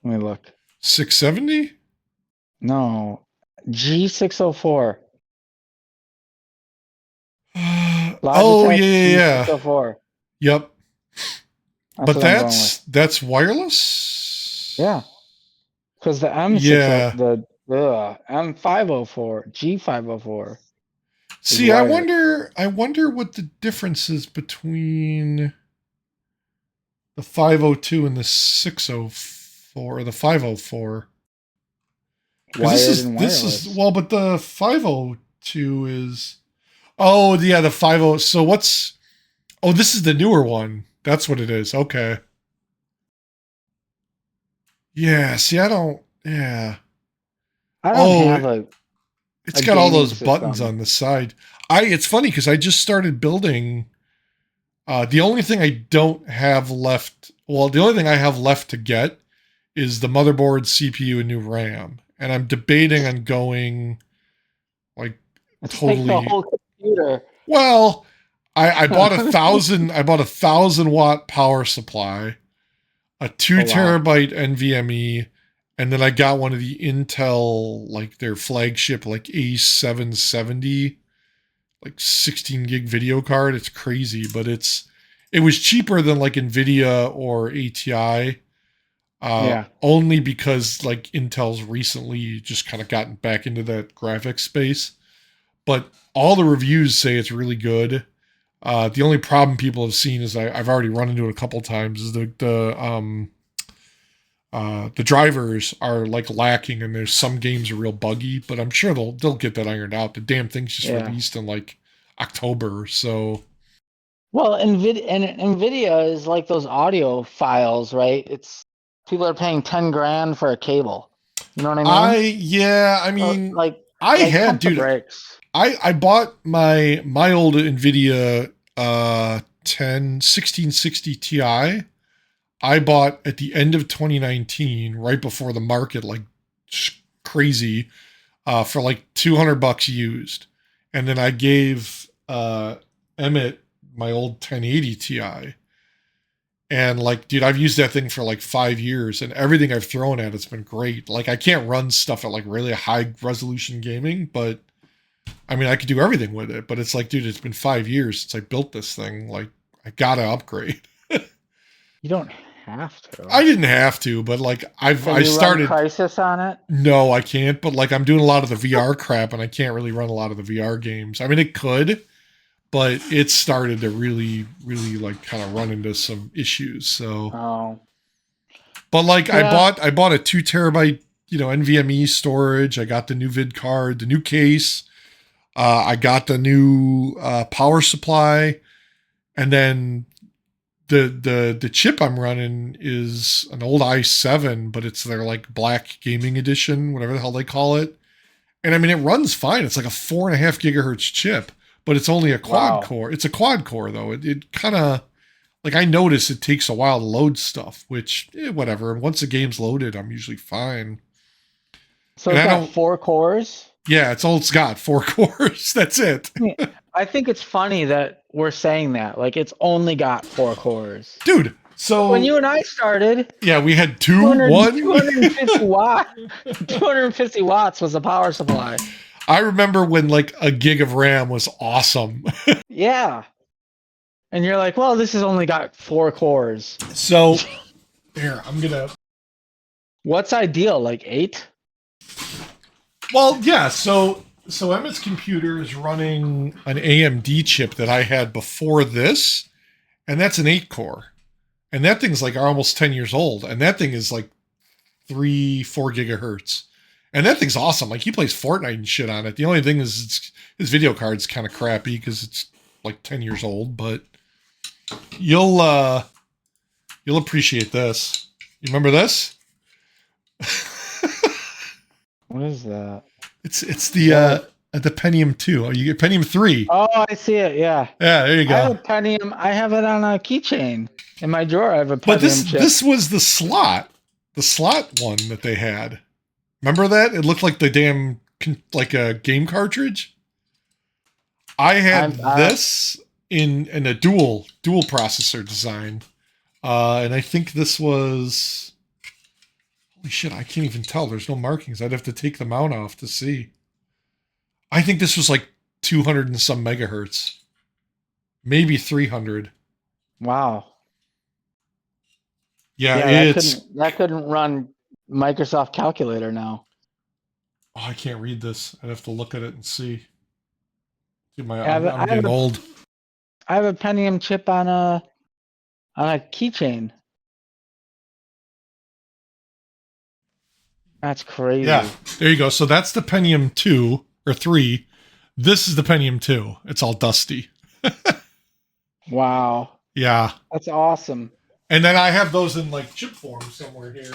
Let me look. 670. No, G604. Oh yeah, Logitech yeah, yeah. G604. Yep. That's But what I'm going with. that's wireless. Yeah, because the M60, Yeah. the M504, G504 is See, I wired. wonder. I wonder what the difference is between the 502 and the 604 or the 504. Because Wired and this is wireless. well, but the 502 is oh yeah, the 50. So what's oh this is the newer one. That's what it is. Okay. Yeah. See, I don't. Yeah. I don't Oh, have it's a got all gaming those buttons system. on the side. It's funny because I just started building. The only thing I don't have left. Well, the only thing I have left to get is the motherboard, CPU, and new RAM. And I'm debating on going like It's like the totally. whole computer. Well, I bought 1,000. I bought 1,000 watt power supply, a two Oh wow. terabyte NVMe, and then I got one of the Intel like their flagship like A770 like 16 gig video card. It's crazy, but it was cheaper than like Nvidia or ATI. Yeah. Only because like Intel's recently just kind of gotten back into that graphics space. But all the reviews say it's really good. The only problem people have seen is I've already run into it a couple times is the drivers are like lacking, and there's some games are real buggy. But I'm sure they'll get that ironed out. The damn thing's just Yeah. released in like October, so Well, NVIDIA is like those audio files, right? It's people are paying 10 grand for a cable. You know what I mean? I mean Like I had pump the dude brakes. I bought my old Nvidia 1660 Ti. I bought at the end of 2019, right before the market like crazy, for like $200 used, and then I gave Emmett my old 1080 Ti, and like, dude, I've used that thing for like 5 years, and everything I've thrown at it's been great. Like, I can't run stuff at like really high resolution gaming, but I mean, I could do everything with it. But it's like, dude, it's been 5 years since I built this thing. Like, I gotta upgrade. You don't have I to. didn't have to, but like Can I you run started. Crisis on it? No, I can't. But like I'm doing a lot of the VR crap, and I can't really run a lot of the VR games. I mean, it could, but it started to really, really like kind of run into some issues. So, Oh, but like yeah. I bought a 2 terabyte NVMe storage. I got the new vid card, the new case. I got the new power supply, and then the chip I'm running is an old i7, but it's their like black gaming edition, whatever the hell they call it. And I mean, it runs fine. It's like a 4.5 gigahertz chip, but it's only a quad Wow. core. It's a quad core though. It kind of like I notice it takes a while to load stuff, which whatever. Once the game's loaded, I'm usually fine. So And it's I got don't. 4 cores? Yeah, it's all it's got. 4 cores. That's it, Yeah. I think it's funny that we're saying that. Like it's only got 4 cores. dude. When So you and I started, yeah, we had two, 200, one. 250 watt, 250 watts was the power supply. I remember when like a gig of RAM was awesome. Yeah. And you're like, well, this has only got 4 cores. So here, I'm gonna. What's ideal? Like 8? Well, yeah. So Emmett's computer is running an AMD chip that I had before this, and that's an 8 core, and that thing's like almost 10 years old, and that thing is like 3-4 gigahertz, and that thing's awesome. Like he plays Fortnite and shit on it. The only thing is his video card's kind of crappy because it's like 10 years old, but you'll appreciate this. You remember this? What is that? It's What? the Pentium 2. Oh, you get Pentium 3. Oh, I see it. Yeah. Yeah, there you I have go. a Pentium. I have it on a keychain in my drawer. I have a But Pentium chip. this was the slot one that they had. Remember that? It looked like the damn like a game cartridge. I had I this in a dual processor design, and I think this was holy shit. I can't even tell. There's no markings. I'd have to take the mount off to see. I think this was like 200 and some megahertz, maybe 300. wow. Yeah, Yeah, it's. that couldn't run Microsoft Calculator now. Oh, I can't read this. I'd have to look at it and see. See, I have I'm I have getting a old. I have a Pentium chip on a keychain. That's Yeah, crazy. there you go. So that's the Pentium 2 or 3. This is the Pentium 2. It's all dusty. Wow. Yeah. That's awesome. And then I have those in like chip form somewhere here.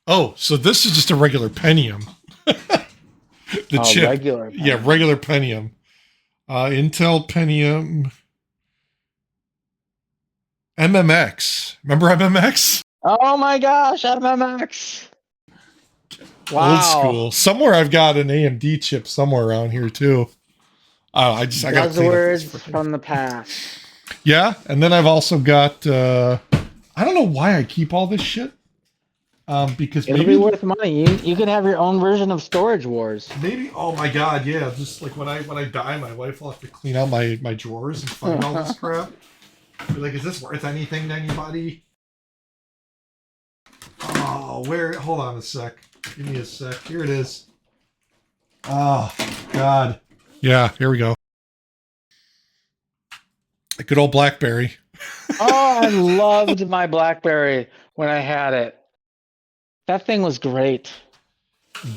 Oh, so this is just a regular Pentium. The Oh, chip. regular Yeah, Pentium. regular Pentium. Intel Pentium MMX. Remember MMX? Oh my gosh, MMX. Old Wow. school. Somewhere I've got an AMD chip somewhere around here too. I got to clean up this Buzzwords freaking. from the past. Yeah, and then I've also got. I don't know why I keep all this shit. Because It'll be maybe worth money. You can have your own version of Storage Wars. maybe oh my god, yeah, just like when I die, my wife will have to clean out my drawers and find all this crap. Be like, is this worth anything to anybody? Oh, where? Hold on a sec. Give me a sec. Here it is. Oh God. Yeah, here we go. A good old BlackBerry. Oh, I loved my BlackBerry when I had it. That thing was great.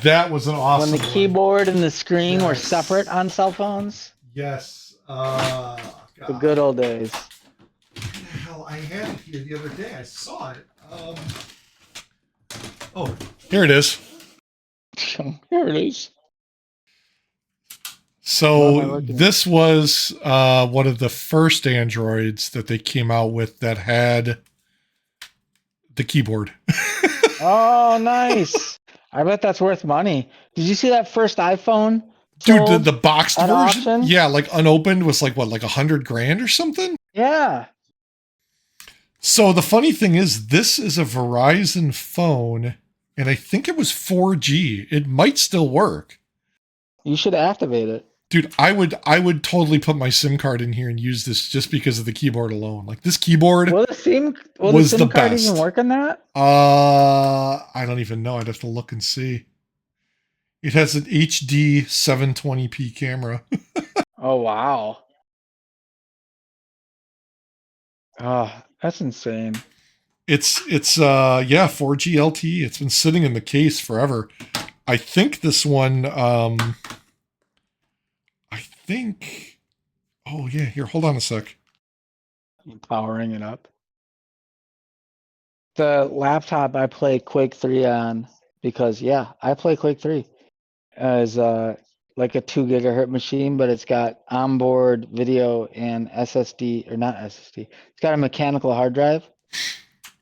That was an awesome When the one. keyboard and the screen were Yes. separate on cell phones. Yes. The God. good old days. What the hell? I had it here the other day. I saw it. Oh, here it is. Here it is. So this was one of the first Androids that they came out with that had the keyboard. Oh, nice. I bet that's worth money. Did you see that first iPhone? Dude, the boxed version? Auction? Yeah, like unopened was like what, like $100,000 or something? Yeah. So the funny thing is, this is a Verizon phone, and I think it was 4G. It might still work. You should activate it. Dude, I would totally put my SIM card in here and use this just because of the keyboard alone. Like this keyboard Will the SIM the card best. even work on that? I don't even know. I'd have to look and see. It has an HD 720p camera. Oh, wow. Oh, that's insane. It's yeah, 4G LTE. It's been sitting in the case forever. I think this one I think oh yeah, here, hold on a sec. Powering it up. The laptop I play Quake 3 on because yeah, I play Quake 3 as like a 2 gigahertz machine, but it's got onboard video and SSD or not SSD. It's got a mechanical hard drive,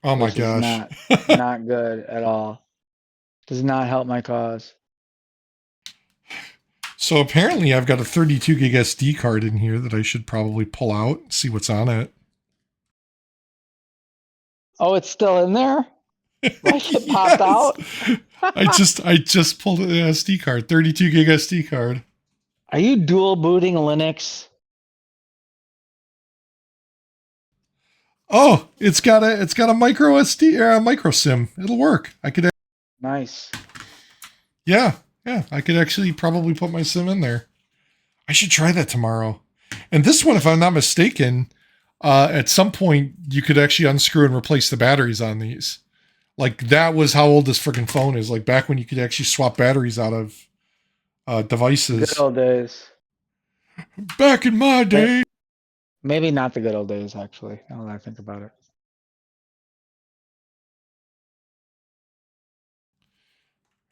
Oh my which is gosh. not good at all. Does not help my cause. So apparently I've got a 32 gig SD card in here that I should probably pull out and see what's on it. Oh, it's still in there? Like it popped out? I just pulled an SD card, 32 gig SD card. Are you dual booting Linux? Oh, it's got a micro SD or a micro SIM. It'll work. I could Nice. yeah, I could actually probably put my SIM in there. I should try that tomorrow. And this one, if I'm not mistaken, at some point you could actually unscrew and replace the batteries on these. Like that was how old this freaking phone is. Like back when you could actually swap batteries out of devices. Good old days. Back in my day. Maybe not the good old days, actually, now that I think about it.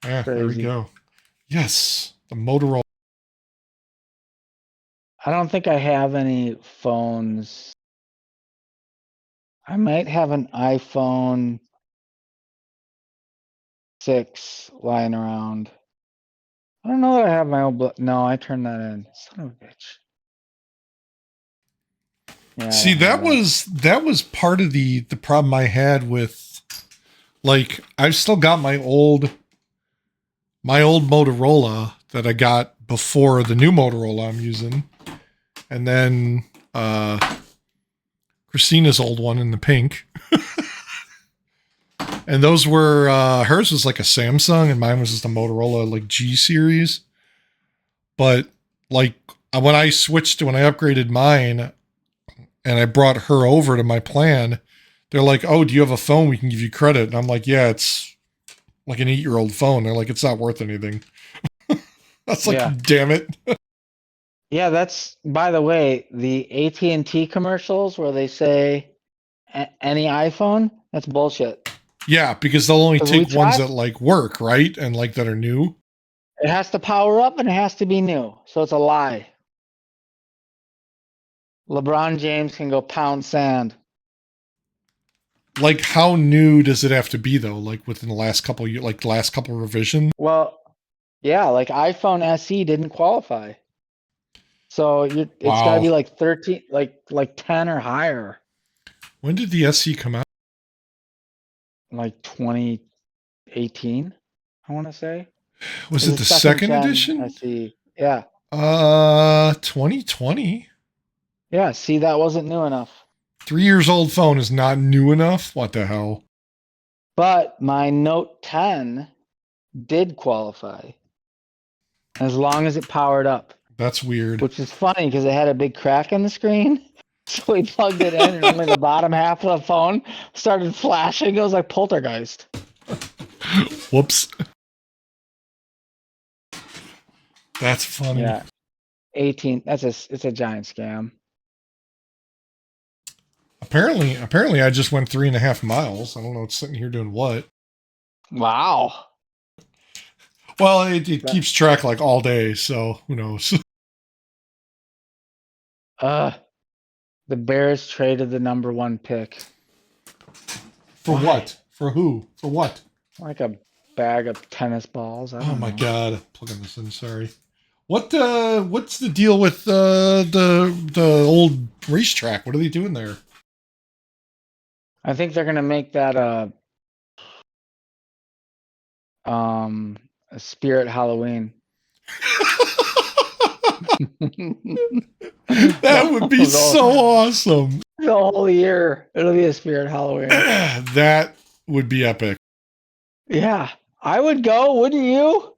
Yeah, there we Crazy. go. Yes, the Motorola. I don't think I have any phones. I might have an iPhone 6 lying around. I don't know that I have my own. No, I turned that in. Son of a bitch. Yeah, See, that was part of the problem I had with, like, I've still got my old Motorola that I got before the new Motorola I'm using. And then Christina's old one in the pink. And those were hers was like a Samsung and mine was just a Motorola like G series. But like when I upgraded mine and I brought her over to my plan, they're like, "Oh, do you have a phone we can give you credit?" And I'm like, "Yeah, it's like an 8-year-old phone." They're like, "It's not worth anything." That's like, Yeah. damn it. Yeah, that's, by the way, the AT&T commercials where they say any iPhone, that's bullshit. Yeah, because they'll only 'Cause we take ones tried. that like work, right? And like that are new. It has to power up and it has to be new. So it's a lie. LeBron James can go pound sand. Like how new does it have to be though? Like within the last couple years, like the last couple revisions? Well, yeah, like iPhone SE didn't qualify. So it's got to be Wow. like 13, like 10 or higher. When did the SE come out? Like 2010 18, I want to say. Was It's it a the second second gen edition? SE. Yeah. 2020. Yeah. See, that wasn't new enough. 3 years old phone is not new enough. What the hell? But my Note 10 did qualify as long as it powered up, That's weird. which is funny because it had a big crack in the screen. So we plugged it in, and only the bottom half of the phone started flashing. It was like poltergeist. Whoops. That's funny. Yeah, 18. It's a giant scam. Apparently, I just went 3.5 miles. I don't know. It's sitting here doing what? Wow. Well, it That, keeps track like all day, so who knows? uh, the Bears traded the number 1 pick. For Why? what? For who? For what? Like a bag of tennis balls. I Oh don't my know. god! Plugging this in. Sorry. What's the deal with the old racetrack? What are they doing there? I think they're gonna make that a Spirit Halloween. That would be so awesome. The whole year it'll be a Spirit Halloween. That would be epic. Yeah, I would go, wouldn't you?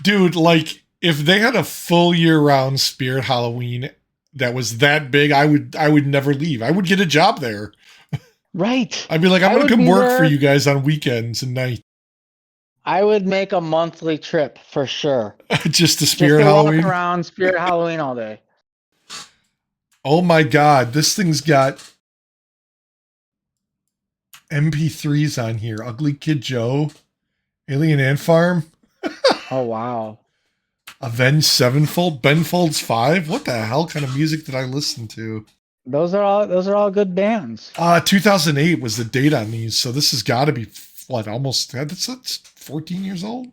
Dude, like if they had a full year-round Spirit Halloween that was that big, I would never leave. I would get a job there. Right. I'd be like, I'm I gonna would come be work for there. you guys on weekends and nights I would make a monthly trip for sure. just to Just Spirit to walk Halloween. around Spirit Halloween all day. Oh my god, this thing's got MP3s on here. Ugly Kid Joe, Alien Ant Farm, Oh wow. Avenged Sevenfold, Ben Folds 5. What the hell kind of music did I listen to? Those are all good bands. 2008 was the date on these, so this has got to be what, almost that's 14 years old?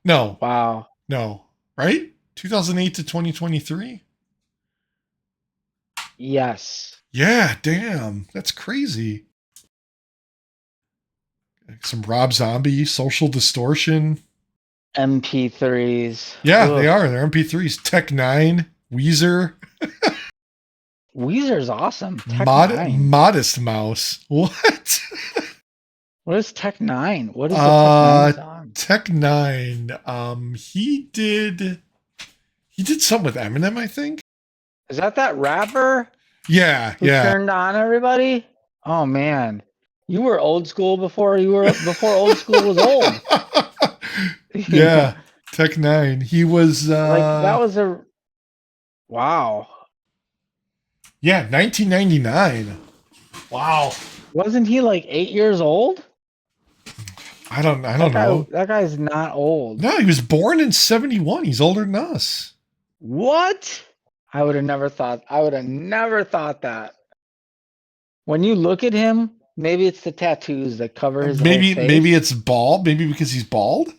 No, Wow. no, right? 2008 to 2023? Yes. Yeah, damn. That's crazy. Some Rob Zombie, Social Distortion. MP3s. Yeah, they Ugh. are. They're MP3s. Tech Nine, Weezer, Weezer's awesome. Tech Nine. Modest Mouse. What? What is Tech Nine? What is the Tech Nine song? Tech Nine. He did something with Eminem, I think. Is that rapper Yeah, who yeah. turned on everybody? Oh man. You were old school before old school was old. Yeah, Tech Nine. He was Like that was a wow. yeah, 1999. Wow. Wasn't he like 8 years old? I don't know. That guy's not old. No, he was born in 71. He's older than us. What? I would have never thought that. When you look at him, maybe it's the tattoos that cover his whole Maybe face. it's bald. Maybe because he's bald.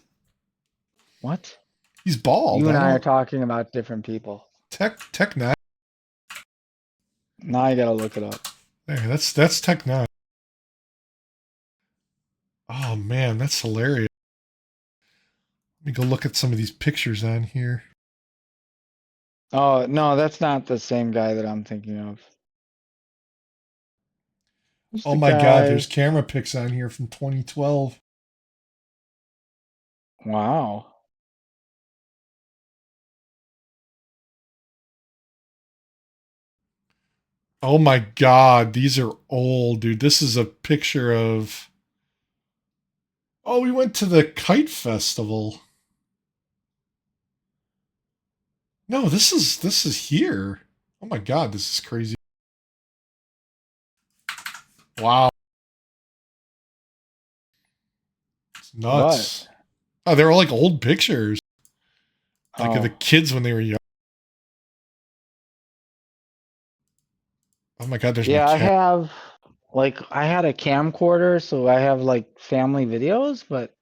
What? He's bald. You I and I are don't. talking about different people. Tech Nine. Now I gotta look it up. Hey, that's Tech Nine. Oh man, that's hilarious. Let me go look at some of these pictures on here. Oh no, that's not the same guy that I'm thinking of. Who's Oh the my God, there's guy? camera pics on here from 2012. Wow. Oh my God, these are old, dude. This is a picture of. Oh, we went to the kite festival. No, this is here. Oh my God, this is crazy. Wow, it's What? nuts. Oh, they're all like old pictures, like of the Oh. kids when they were young. Oh my God, there's my Yeah, cat. I had a camcorder, so I have like family videos, but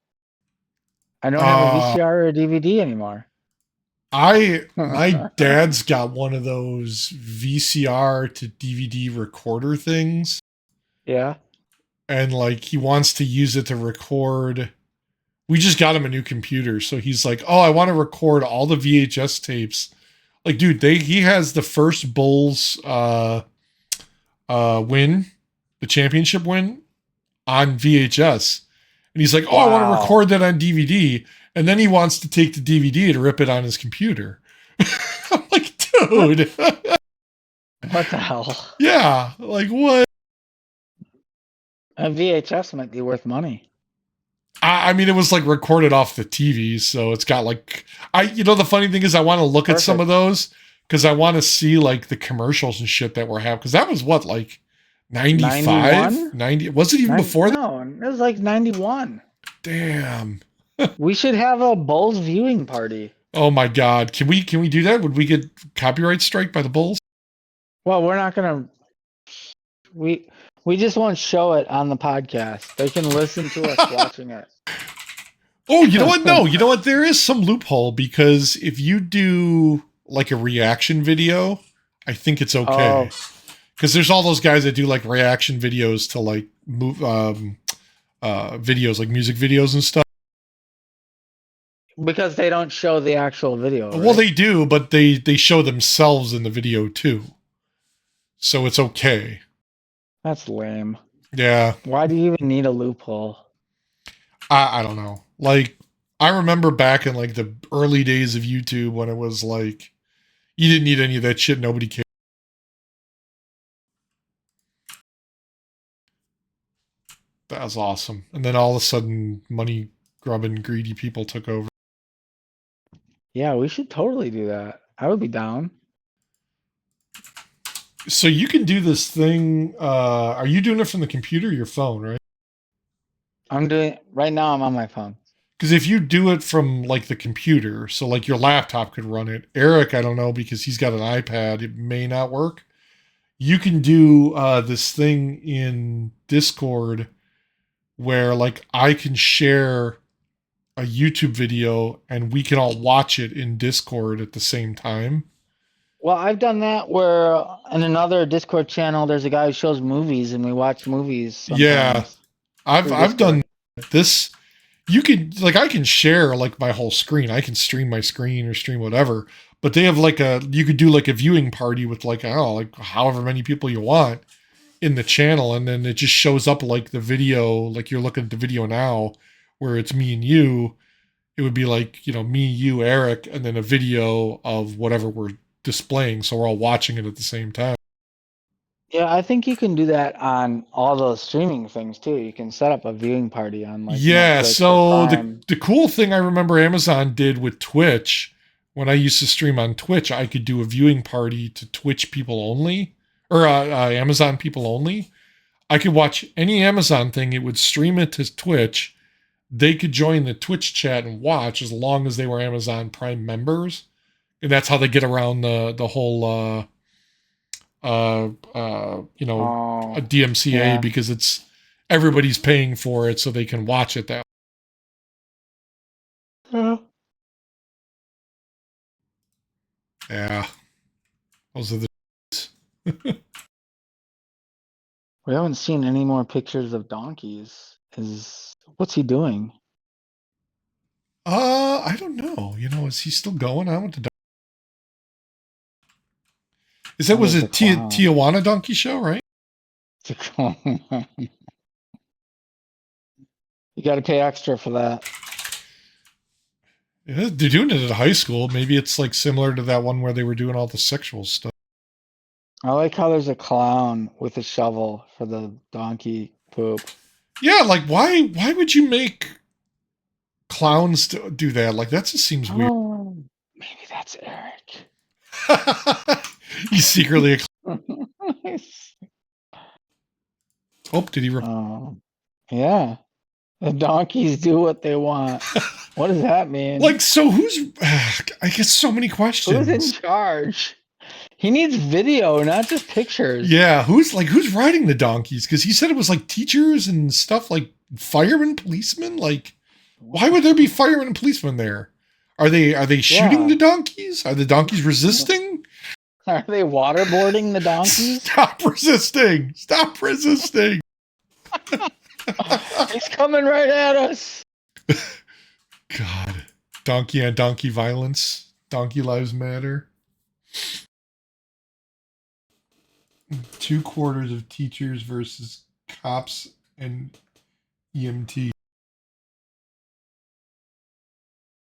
I don't have a Uh, VCR or a DVD anymore. my dad's got one of those VCR to DVD recorder things, Yeah. and like he wants to use it to record. We just got him a new computer, so he's like, "Oh, I want to record all the VHS tapes." Like, dude, he has the first Bulls win, the championship win on VHS, and he's like, "Oh, I want to Wow. record that on DVD," and then he wants to take the DVD and rip it on his computer. I'm like, dude, What the hell? yeah, like what? A VHS might be worth money. I mean, it was like recorded off the TV, so it's got like the funny thing is, I want to look at some of Perfect. those because I want to see like the commercials and shit that were happening. Because that was what, like 95, 91? 90? Was it even before that? No, it was like 91. Damn. We should have a Bulls viewing party. Oh my God. Can we do that? Would we get copyright strike by the Bulls? Well, we're not gonna. We just won't show it on the podcast. They can listen to us watching it. Oh, you know what? No, you know what? There is some loophole because if you do like a reaction video, I think it's okay. Oh, Because there's all those guys that do like reaction videos to like videos, like music videos and stuff. because they don't show the actual video. Well, Right? they do, but they show themselves in the video too, so it's okay. That's lame. Yeah, Why do you even need a loophole? I don't know. Like I remember back in like the early days of YouTube when it was like you didn't need any of that shit. Nobody cared. That was awesome. And then all of a sudden, money grubbing, greedy people took over. Yeah, we should totally do that. I would be down. So you can do this thing. Are you doing it from the computer or your phone, right? I'm doing right now. I'm on my phone. Because if you do it from like the computer, so like your laptop could run it. Eric, I don't know because he's got an iPad. It may not work. You can do this thing in Discord where like I can share a YouTube video and we can all watch it in Discord at the same time. Well, I've done that where in another Discord channel, there's a guy who shows movies, and we watch movies Yeah, sometimes through I've done Discord. this. You could like I can share like my whole screen. I can stream my screen or stream whatever. But they have like you could do like a viewing party with like I don't know, like however many people you want in the channel, and then it just shows up like the video, like you're looking at the video now, where it's me and you. It would be like me, you, Eric, and then a video of whatever we're displaying, so we're all watching it at the same time. Yeah, I think you can do that on all those streaming things too. You can set up a viewing party on like Yeah, Netflix or so Prime. the cool thing I remember Amazon did with Twitch, when I used to stream on Twitch, I could do a viewing party to Twitch people only, or Amazon people only. I could watch any Amazon thing, it would stream it to Twitch. They could join the Twitch chat and watch as long as they were Amazon Prime members. And that's how they get around the whole a Oh, DMCA yeah. because it's everybody's paying for it so they can watch it that Yeah. Yeah. Those are the We haven't seen any more pictures of donkeys. What's he doing? I don't know. Is he still going on with the Is that Oh, was there's a a clown. Tijuana donkey show, right? You got to pay extra for that. Yeah, they're doing it at high school. Maybe it's like similar to that one where they were doing all the sexual stuff. I like how there's a clown with a shovel for the donkey poop. Yeah, like why would you make clowns do that? Like that just seems weird. Oh, maybe that's Erik. He's secretly a Oh, did he Oh, yeah. The donkeys do what they want. What does that mean? Like so who's I get so many questions. Who's in charge? He needs video, not just pictures. Yeah, who's riding the donkeys? Because he said it was like teachers and stuff, like firemen, policemen. Like, why would there be firemen and policemen there? Are they shooting Yeah. the donkeys? Are the donkeys resisting? Are they waterboarding the donkeys? Stop resisting! Stop resisting! He's coming right at us. God. Donkey on donkey violence. Donkey lives matter. 2/4 of teachers versus cops and EMT.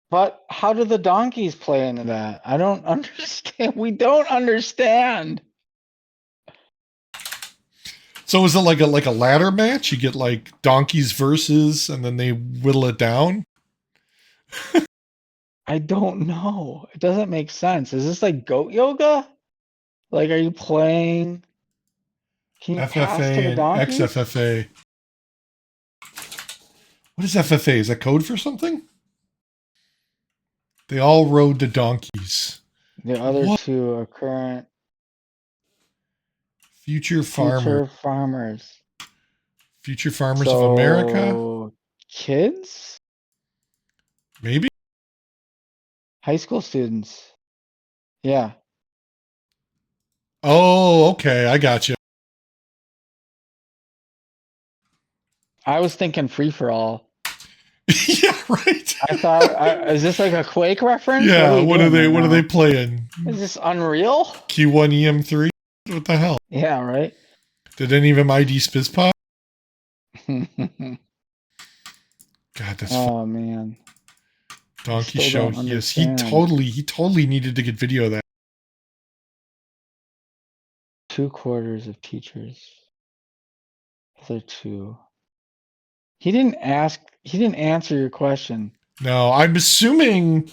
But how do the donkeys play into that? I don't understand. We don't understand. So is it like a ladder match? You get like donkeys versus, and then they whittle it down. I don't know. It doesn't make sense. Is this like goat yoga? Like, are you playing? Can you pass to FFA the and donkeys? XFFA. What is FFA? Is that code for something? They all rode the donkeys. The other What? two are current Future farmer. future farmers. Future farmers of America? So, kids? Maybe? High school students. Yeah. Oh, okay. I got you. I was thinking free for all. Yeah, right. I thought, is this like a Quake reference? What are Yeah, we doing right what are they now? playing? Is this Unreal? Q1 EM3? What the hell? Yeah, right. Did any of them ID Spizpop? God, that's fun. Oh man, I Donkey still show. don't Yes, understand. he totally needed to get video of that. 2/4 of teachers. Other two. He didn't ask. He didn't answer your question. No, I'm assuming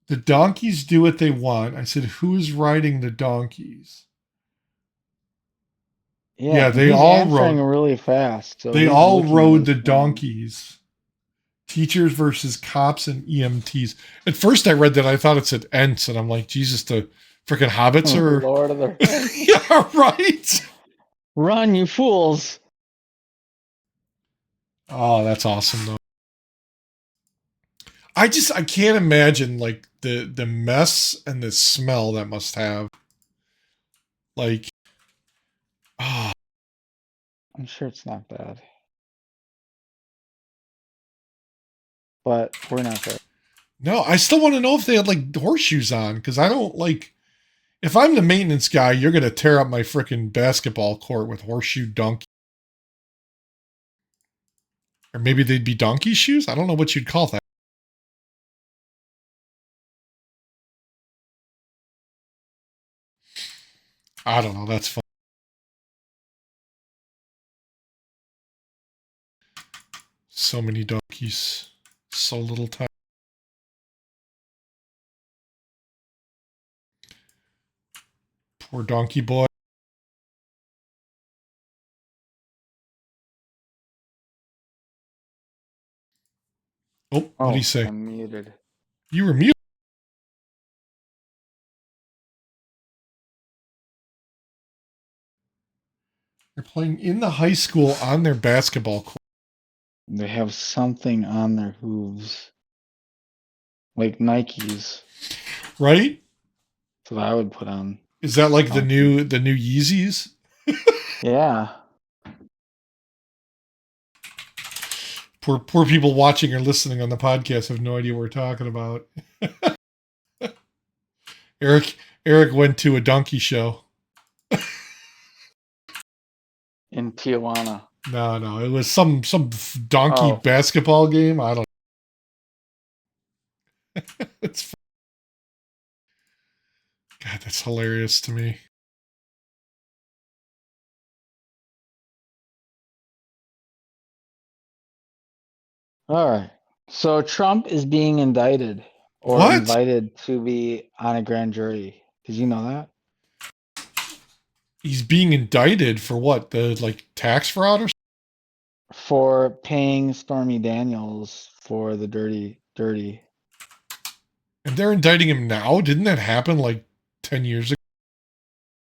the donkeys do what they want. I said, who's riding the donkeys? Yeah, Yeah, and he's answering really fast, so they he's all looking at rode his the phone. donkeys. Teachers versus cops and EMTs. At first I read that, I thought it said Ents, and I'm like, Jesus, the freaking hobbits are. Lord of the Rings. Yeah, right. Run, you fools! Oh, that's awesome though. I can't imagine like the mess and the smell that must have. Like, oh I'm sure it's not bad, but we're not there. no, I still want to know if they had like horseshoes on, because I don't like. If I'm the maintenance guy, you're gonna tear up my freaking basketball court with horseshoe donkey, or maybe they'd be donkey shoes. I don't know what you'd call that. I don't know. That's fun. So many donkeys, so little time. Poor donkey boy. Oh, what do you Oh, say? I'm muted. You were mute. They're playing in the high school on their basketball court, They have something on their hooves, like Nikes. right? That's what I would put on. Is that like Donkey. the new Yeezys? Yeah. Poor people watching or listening on the podcast have no idea what we're talking about. Eric went to a donkey show. In Tijuana. No, it was some donkey Oh, basketball game. I don't. It's God, that's hilarious to me. all right. So Trump is being indicted or What? invited to be on a grand jury. Did you know that? He's being indicted for what? The like tax fraud or something? For paying Stormy Daniels for the dirty. And they're indicting him now? Didn't that happen like 10 years ago?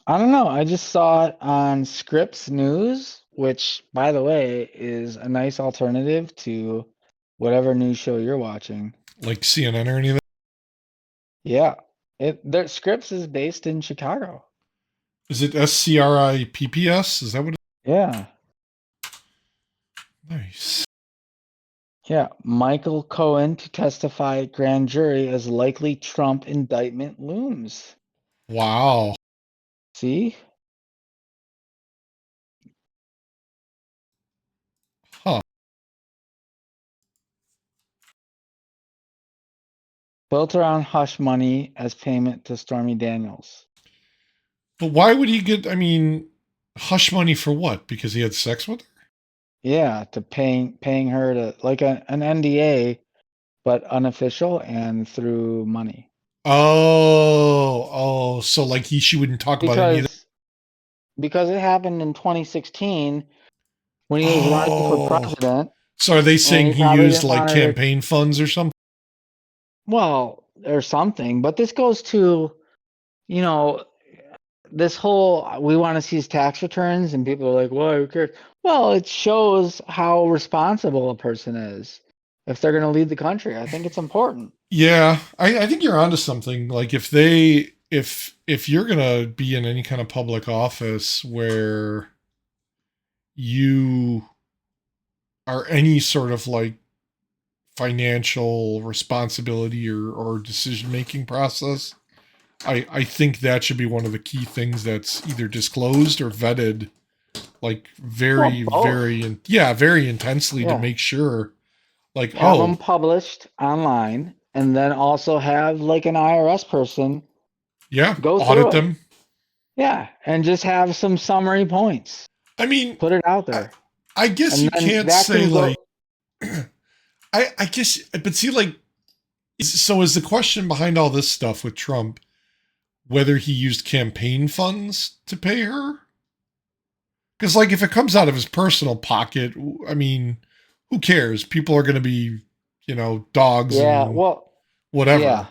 I don't know. I just saw it on Scripps News, which, by the way, is a nice alternative to whatever news show you're watching. Like CNN or anything? Yeah. Their Scripps is based in Chicago. Is it SCRIPPS? Is that what it Yeah. is? Nice. Yeah, Michael Cohen to testify at grand jury as likely Trump indictment looms. Wow. See? Huh. Built around hush money as payment to Stormy Daniels. But why would he get, I mean, hush money for what? Because he had sex with her? Yeah, to paying her to like an NDA, but unofficial and through money. So like she wouldn't talk about any of that. Because because it happened in 2016 when he was running for Oh, president, so are they and saying he he probably used didn't like want her to, campaign funds or something? well, or something. But this goes to, you know, this whole we want to see his tax returns, and people are like, well, who cares? Well, it shows how responsible a person is if they're going to lead the country. I think it's important. Yeah, I think you're onto something. Like if you're gonna be in any kind of public office where you are any sort of like financial responsibility or decision making process, I think that should be one of the key things that's either disclosed or vetted like Well, very, both. very, yeah, very intensely to Yeah. make sure like, Have them oh, published online and then also have like an IRS person yeah, go audit through it. them. Yeah. And just have some summary points. I mean, Put it out I, there. I guess And you then can't that say can like, go. I guess, but see, like, so is the question behind all this stuff with Trump whether he used campaign funds to pay her? Because, like, if it comes out of his personal pocket, I mean, who cares? People are going to be, dogs Yeah. and Well, whatever. yeah.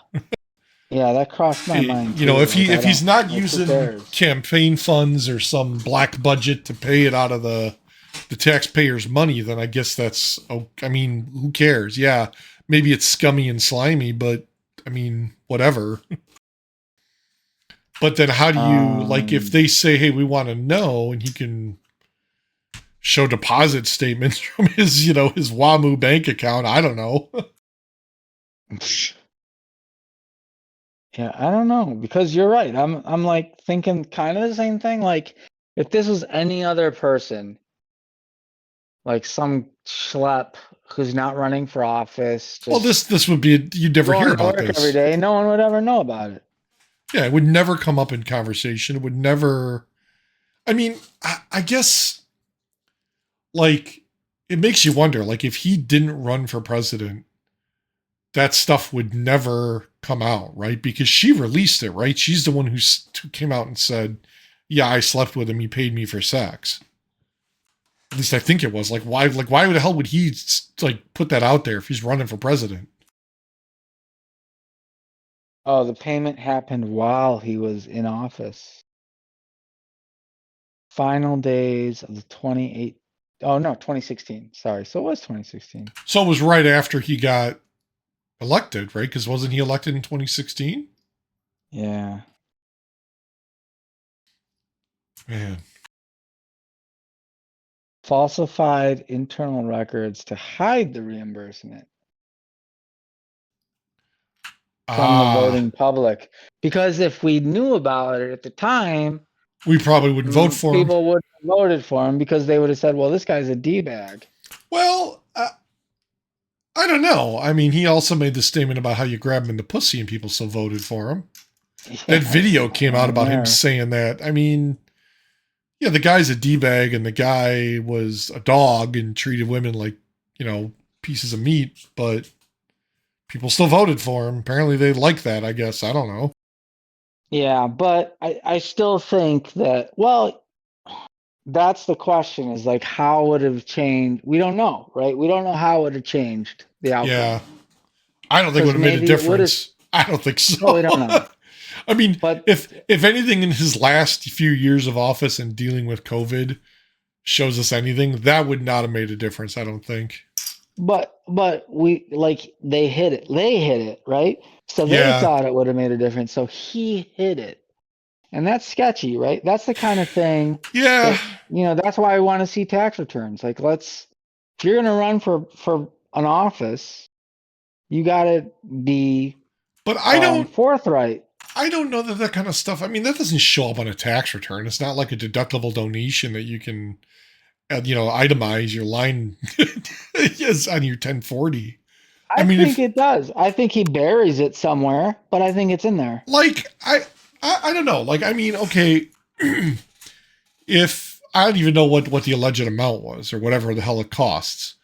Yeah. That crossed my mind too. If Like, I he's don't, not like, who using cares? campaign funds or some black budget to pay it out of the taxpayers' money, then I guess that's. Oh, I mean, who cares? Yeah, maybe it's scummy and slimy, but I mean, whatever. But then, how do you like if Um, they say, "Hey, we want to know," and he can show deposit statements from his, his WAMU bank account? I don't know. yeah, I don't know because you're right. I'm like thinking kind of the same thing. Like, if this was any other person, like some schlep who's not running for office, Well, just this would be you'd never hear going to about work every this. day, no one would ever know about it. Yeah, it would never come up in conversation. It would never. I mean, I guess like it makes you wonder. Like if he didn't run for president, that stuff would never come out, right? Because she released it, right? She's the one who came out and said, "Yeah, I slept with him. He paid me for sex." At least I think it was. Like why? Like why the hell would he like put that out there if he's running for president? Oh, the payment happened while he was in office. Final days of the 28. Oh no, 2016. Sorry, so it was 2016. So it was right after he got elected, right? Because wasn't he elected in 2016? Yeah. Man, Falsified internal records to hide the reimbursement from the ah, voting public. Because if we knew about it at the time, we probably wouldn't vote for him. people would have voted for him because they would have said, well, this guy's a D bag. Well, I don't know. I mean, he also made the statement about how you grab him in the pussy and people still voted for him. That Yeah, there's video a came out line about him there. saying that. I mean, yeah, the guy's a D bag and the guy was a dog and treated women like, pieces of meat, but people still voted for him. Apparently they like that, I guess. I don't know. Yeah, but I still think that, well, that's the question is like, how would it have changed? We don't know, right? We don't know how it would have changed the Yeah. outcome I don't think it because would have made a maybe it would have, difference. I don't think well, we so. don't know. I mean, But if anything in his last few years of office and dealing with COVID shows us anything, that would not have made a difference, I don't think. but we like they hit it, right? So they Yeah. thought it would have made a difference. So he hit it. And that's sketchy, right? That's the kind of thing Yeah. that, that's why I want to see tax returns. Like, if you're going to run for an office, you got to be But forthright. I don't know that kind of stuff. I mean, that doesn't show up on a tax return. It's not like a deductible donation that you can, itemize your line yes, on your 1040. I I mean, think if it does. I think he buries it somewhere, but I think it's in there. like I don't know. Like, I mean, okay, if I don't even know what the alleged amount was or whatever the hell it costs.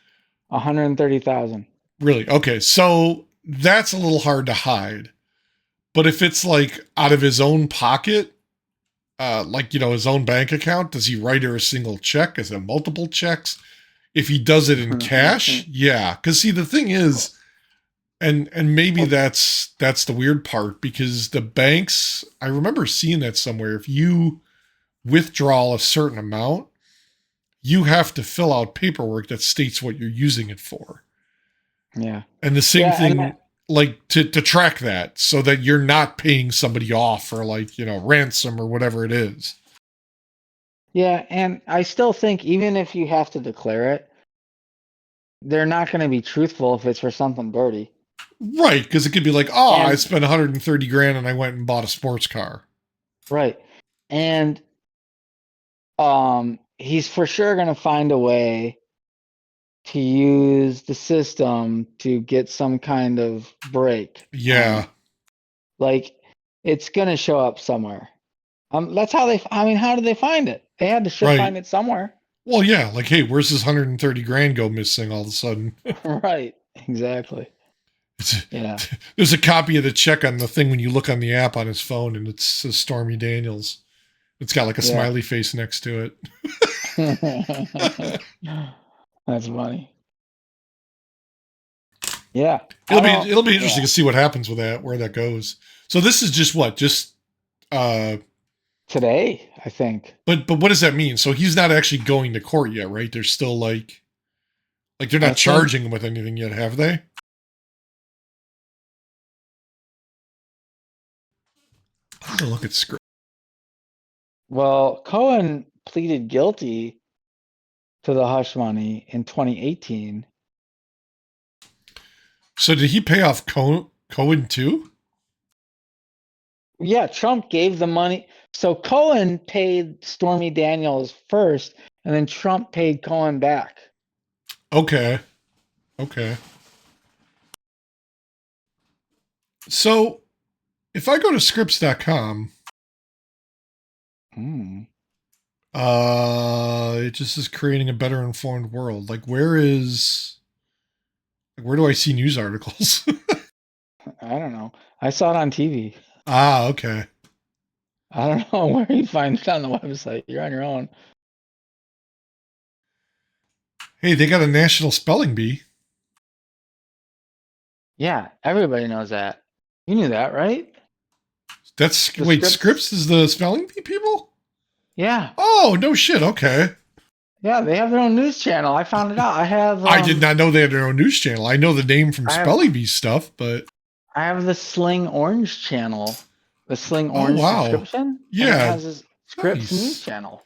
130,000. Really? Okay, so that's a little hard to hide. But if it's like out of his own pocket, like, his own bank account, does he write her a single check? Is it multiple checks? If he does it in cash, yeah. Because see, the thing is, and maybe that's the weird part, because the banks, I remember seeing that somewhere. If you withdraw a certain amount, you have to fill out paperwork that states what you're using it for. Yeah. And the same Yeah, thing, like to track that so that you're not paying somebody off for, like, ransom or whatever it is. yeah, and I still think even if you have to declare it, they're not going to be truthful if it's for something dirty. Right, because it could be like, oh, I And spent 130 grand and I went and bought a sports car. right. And he's for sure going to find a way to use the system to get some kind of break on Yeah, it. Like it's going to show up somewhere. That's how I mean, how did they find it? They had to right. find it somewhere. Well, yeah, like, hey, where's this 130 grand go missing all of a sudden? Right. Exactly. It's, Yeah. there's a copy of the check on the thing when you look on the app on his phone, and it says Stormy Daniels. It's got like a Yeah. smiley face next to it. That's funny. Yeah. It'll be interesting Yeah. to see what happens with that, where that goes. So this is just what? Just uh Today, I think. but what does that mean? So he's not actually going to court yet, right? They're still like they're I not think, charging him with anything yet, have they? I'm gonna look at script. well, Cohen pleaded guilty to the hush money in 2018. So did he pay off Cohen too? Yeah, Trump gave the money. So Cohen paid Stormy Daniels first, and then Trump paid Cohen back. Okay. Okay. So if I go to scripts.com, Hmm. it just is creating a better informed world. Like, where do I see news articles? I don't know. I saw it on TV. Ah, okay. I don't know where you find it on the website. You're on your own. Hey, they got a national spelling bee. Yeah, everybody knows that. You knew that, right? That's The wait, scripts. Scripps is the spelling bee people? Yeah, Oh, no shit. Okay. yeah, they have their own news channel. I found it out. I did not know they had their own news channel. I know the name from I have spelling bee stuff, but I have the Sling Orange channel, the Sling oh Orange wow. subscription, and it Yeah, has this Scripps news nice. channel.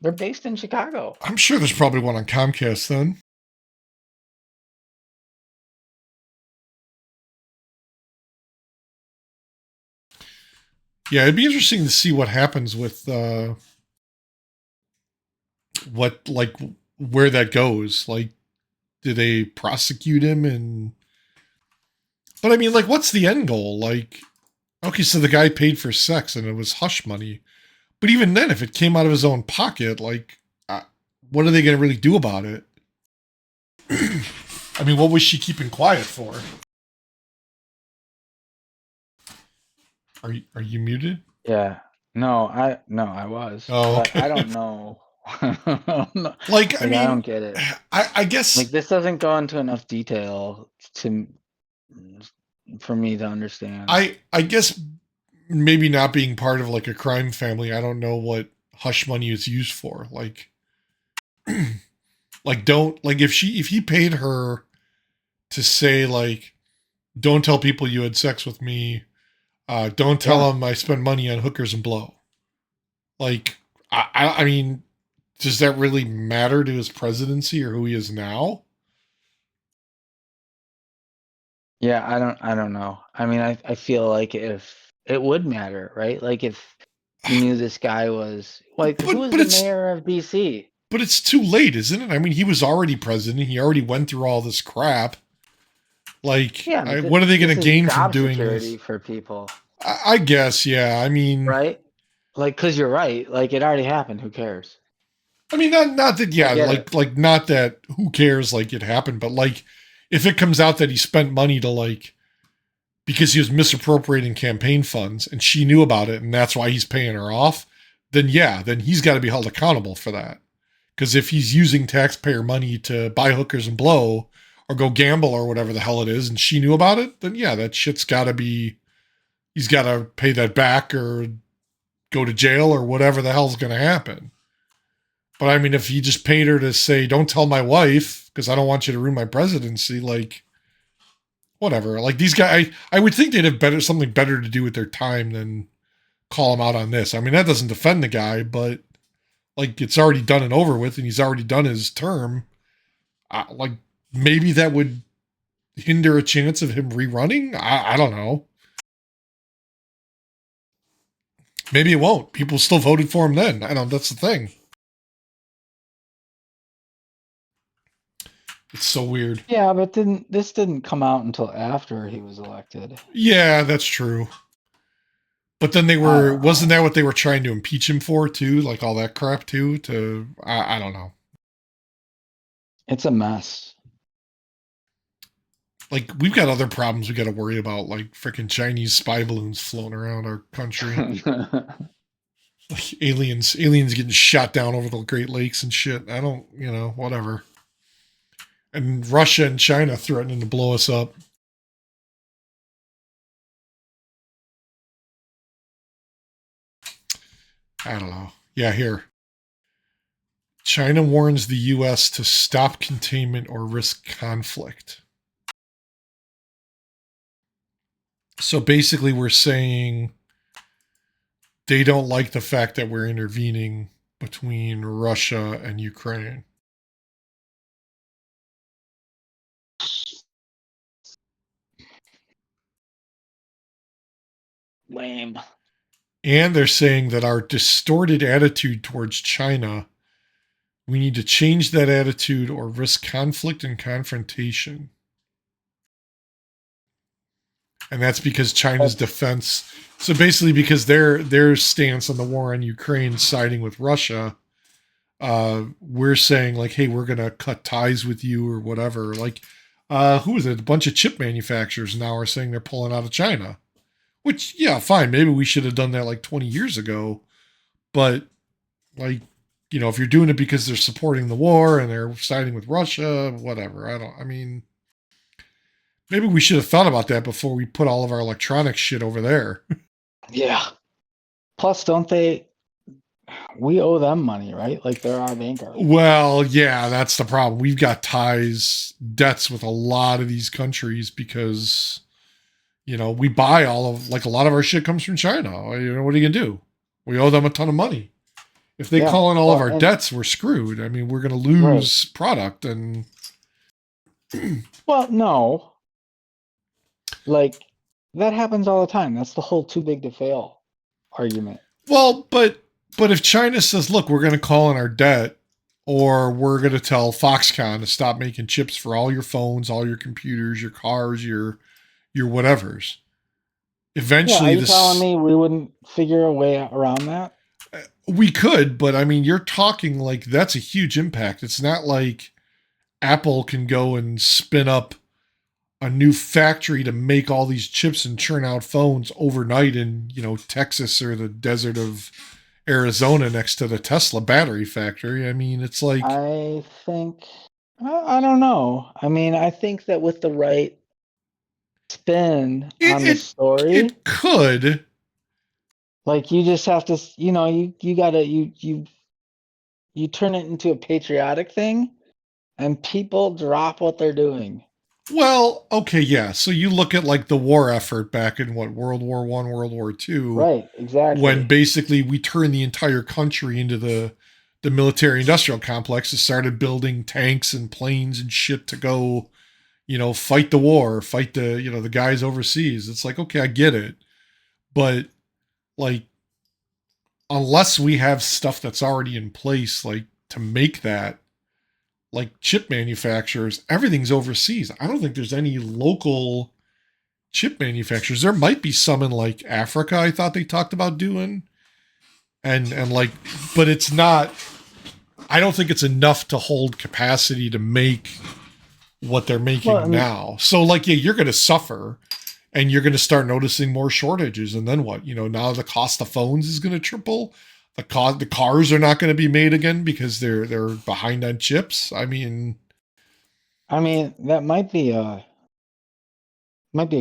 They're based in Chicago. I'm sure there's probably one on Comcast then. Yeah, it'd be interesting to see what happens with what like where that goes. Like, do they prosecute him? And but I mean, like, what's the end goal? Like, okay, so the guy paid for sex and it was hush money. But even then, if it came out of his own pocket, like, what are they going to really do about it? I mean, what was she keeping quiet for? Are you muted? Yeah. No, I was, Oh, but I okay. don't know. No, Like, I like I mean, don't get it. I guess Like this doesn't go into enough detail to for me to understand. I guess maybe not being part of like a crime family, I don't know what hush money is used for. Like, like don't like if he paid her to say like, don't tell people you had sex with me. Don't tell Yeah. them I spend money on hookers and blow. Like, I mean, does that really matter to his presidency or who he is now? Yeah, I don't know. I mean, I feel like if it would matter, right? Like if you knew this guy was like who But was but the it's mayor of DC? but it's too late, isn't it? I mean, he was already president. He already went through all this crap. Like, Yeah, but what are they going to this is gain from job doing this? security for people, I guess, yeah. right? Like, cause you're right. Like it already happened. Who cares? Not that, I yeah, get it. like not that. Who cares? Like it happened, but like, if it comes out that he spent money to like because he was misappropriating campaign funds and she knew about it and that's why he's paying her off, then yeah, then he's got to be held accountable for that. Because if he's using taxpayer money to buy hookers and blow or go gamble or whatever the hell it is, and she knew about it, then yeah, that shit's got to be, he's got to pay that back or go to jail or whatever the hell's going to happen. But I mean, if he just paid her to say, don't tell my wife because I don't want you to ruin my presidency, like, whatever. Like these guys, I would think they'd have something better to do with their time than call him out on this. I mean, that doesn't defend the guy, but like it's already done and over with, and he's already done his term. Like maybe that would hinder a chance of him rerunning. I don't know. Maybe it won't. People still voted for him then. I don't. That's the thing. It's so weird. Yeah, but didn't this didn't come out until after he was elected? Yeah, that's true. But then they I were, don't wasn't know. that what they were trying to impeach him for too? Like all that crap too? I don't know. It's a mess. Like we've got other problems we got to worry about, like freaking Chinese spy balloons floating around our country, like aliens getting shot down over the Great Lakes and shit. I don't, whatever. And Russia and China threatening to blow us up. I don't know. Yeah, here. China warns the U.S. to stop containment or risk conflict. So basically, we're saying they don't like the fact that we're intervening between Russia and Ukraine. Lame. And they're saying that our distorted attitude towards China, we need to change that attitude or risk conflict and confrontation. And that's because China's That's defense. So basically, because their stance on the war on Ukraine siding with Russia, we're saying like, hey, we're gonna cut ties with you or whatever. Like, who is it? A bunch of chip manufacturers now are saying they're pulling out of China. Which, yeah, fine. Maybe we should have done that like 20 years ago. But like, if you're doing it because they're supporting the war and they're siding with Russia, whatever. I mean, maybe we should have thought about that before we put all of our electronic shit over there. yeah. Plus, don't they? We owe them money, right? Like they're our banker. Well, yeah, that's the problem. We've got debts with a lot of these countries because, we buy like a lot of our shit comes from China. What are you going to do? We owe them a ton of money. If they Yeah. call in all of Well, our and debts, we're screwed. I mean, we're going to right. lose product and Well, no. Like that happens all the time. That's the whole too big to fail argument. well, but if China says, "Look, we're going to call in our debt or we're going to tell Foxconn to stop making chips for all your phones, all your computers, your cars, your whatevers." Yeah, are Eventually you telling this me we wouldn't figure a way around that? we could, but I mean, you're talking like that's a huge impact. It's not like Apple can go and spin up a new factory to make all these chips and churn out phones overnight in, Texas or the desert of Arizona next to the Tesla battery factory. I mean, it's like I think I don't know. I mean, I think that with the right spin it on the it story, it could. like you just have to, you gotta you turn it into a patriotic thing, and people drop what they're doing. Well, okay, yeah. So you look at like the war effort back in what, World War One, World War Two, Right, when exactly. basically we turned the entire country into the military industrial complex and started building tanks and planes and shit to go, fight the war, fight the guys overseas. It's like, okay, I get it. But like, unless we have stuff that's already in place, like to make that, like chip manufacturers, everything's overseas. I don't think there's any local chip manufacturers. There might be some in like Africa, I thought they talked about doing. And like, but it's not, I don't think it's enough to hold capacity to make what they're making now. So like, yeah, you're going to suffer and you're going to start noticing more shortages. And then what? Now the cost of phones is going to triple. The cars are not going to be made again because they're behind on chips. I mean, that might be a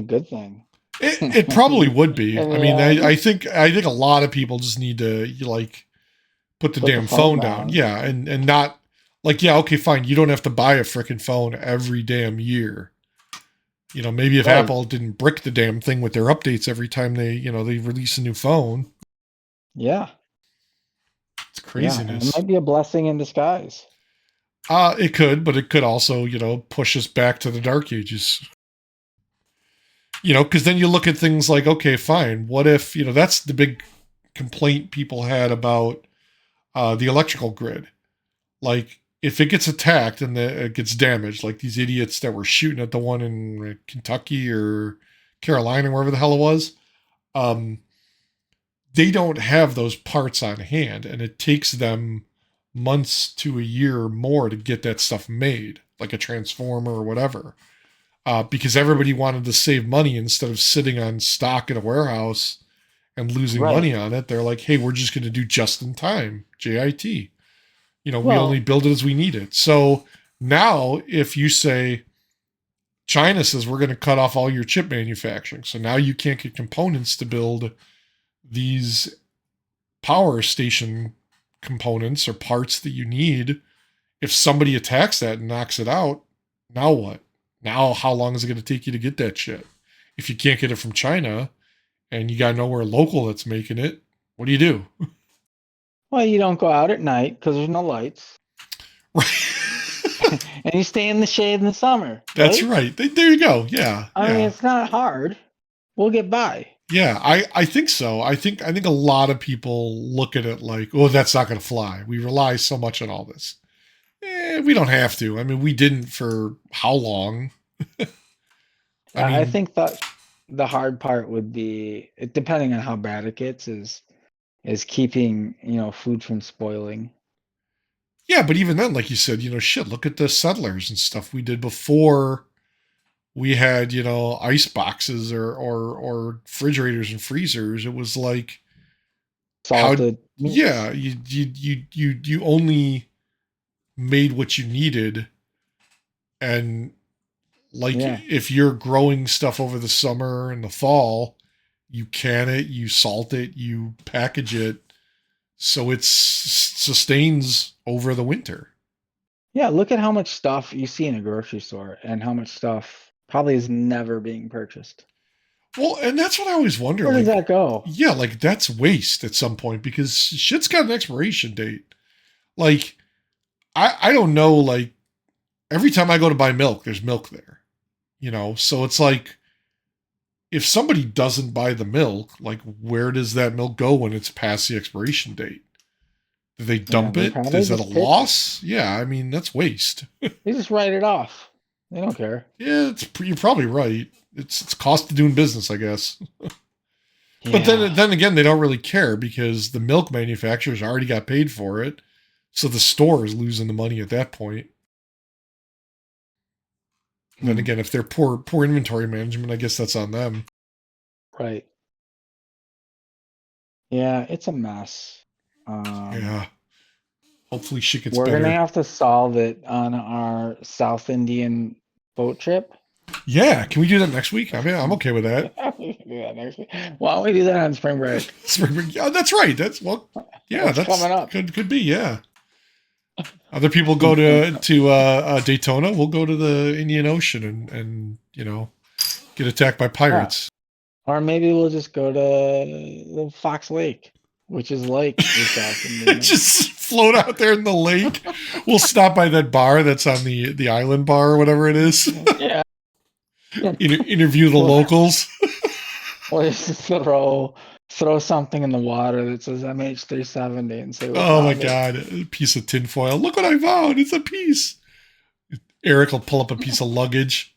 good thing. It probably would be. I mean, I think a lot of people just need to like put the damn phone down. Yeah, and not like, yeah, okay, fine. You don't have to buy a freaking phone every damn year. Maybe if Apple didn't brick the damn thing with their updates every time they release a new phone. Yeah. It's craziness. Yeah, it might be a blessing in disguise. It could, but it could also, push us back to the dark ages. Because then you look at things like, okay, fine. What if, that's the big complaint people had about the electrical grid. Like, if it gets attacked and it gets damaged, like these idiots that were shooting at the one in Kentucky or Carolina, wherever the hell it was, they don't have those parts on hand, and it takes them months to a year more to get that stuff made, like a transformer or whatever. Because everybody wanted to save money instead of sitting on stock in a warehouse and losing money on it. They're like, hey, we're just going to do just in time, JIT. We only build it as we need it. So now if you say, China says we're going to cut off all your chip manufacturing, so now you can't get components to build these power station components or parts that you need. If somebody attacks that and knocks it out, now what? Now, how long is it going to take you to get that shit? If you can't get it from China and you got nowhere local that's making it, what do you do? Well, you don't go out at night because there's no lights. Right. And you stay in the shade in the summer. That's right. There you go. Yeah. I mean, it's not hard. We'll get by. Yeah, I think so. I think a lot of people look at it like, oh, that's not going to fly. We rely so much on all this. We don't have to. I mean, we didn't for how long? I think that the hard part would be, depending on how bad it gets, is keeping food from spoiling. Yeah, but even then, like you said, shit. Look at the settlers and stuff we did before we had ice boxes or refrigerators and freezers. It was like salted meats. Yeah, you only made what you needed, and like if you're growing stuff over the summer and the fall, you can it, you salt it, you package it so it sustains over the winter. Yeah, look at how much stuff you see in a grocery store and how much stuff probably is never being purchased. Well, and that's what I always wonder. Where does that go? Yeah, like that's waste at some point because shit's got an expiration date. Like, I don't know, like, every time I go to buy milk, there's milk there. So it's like, if somebody doesn't buy the milk, like, where does that milk go when it's past the expiration date? Do they dump it? Is that a loss? Yeah, I mean, that's waste. They just write it off. They don't care. Yeah, you're probably right. It's cost of doing business, I guess. But then again, they don't really care because the milk manufacturers already got paid for it. So the store is losing the money at that point. And then again, if they're poor inventory management, I guess that's on them. Right. Yeah, it's a mess. Yeah. Hopefully shit gets better. We're going to have to solve it on our South Indian boat trip. Yeah. Can we do that next week? I mean, I'm okay with that. We can do that next week. Why don't we do that on spring break? Spring break. Yeah, that's right. That's that's coming up. Could be, yeah. Other people go to Daytona. We'll go to the Indian Ocean and get attacked by pirates. Yeah. Or maybe we'll just go to the Fox Lake, which is like just float out there in the lake. We'll stop by that bar that's on the island bar or whatever it is. Yeah. Interview the locals. We'll just throw something in the water that says MH370 and say we Oh my found it. God. A piece of tinfoil. Look what I found. It's a piece. Erik will pull up a piece of luggage.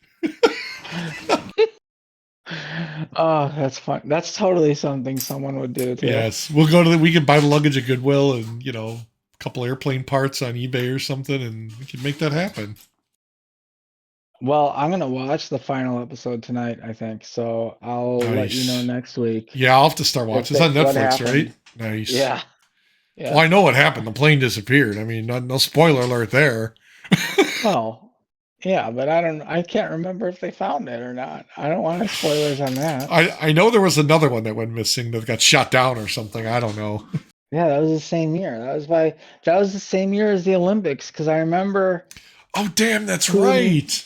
Oh, that's fun. That's totally something someone would do too. Yes. We can buy the luggage at Goodwill and, a couple airplane parts on eBay or something, and we can make that happen. Well, I'm gonna watch the final episode tonight, I think. So I'll let you know Nice. next week. Yeah, I'll have to start watching. It's on What Netflix, right? happened. Nice. Yeah. Well, I know what happened. The plane disappeared. I mean, no spoiler alert there. Well, yeah, but I can't remember if they found it or not. I don't want any spoilers on that. I know there was another one that went missing that got shot down or something. I don't know. Yeah, that was the same year. That was the same year as the Olympics, because I remember. Oh, damn, that's Putin- right.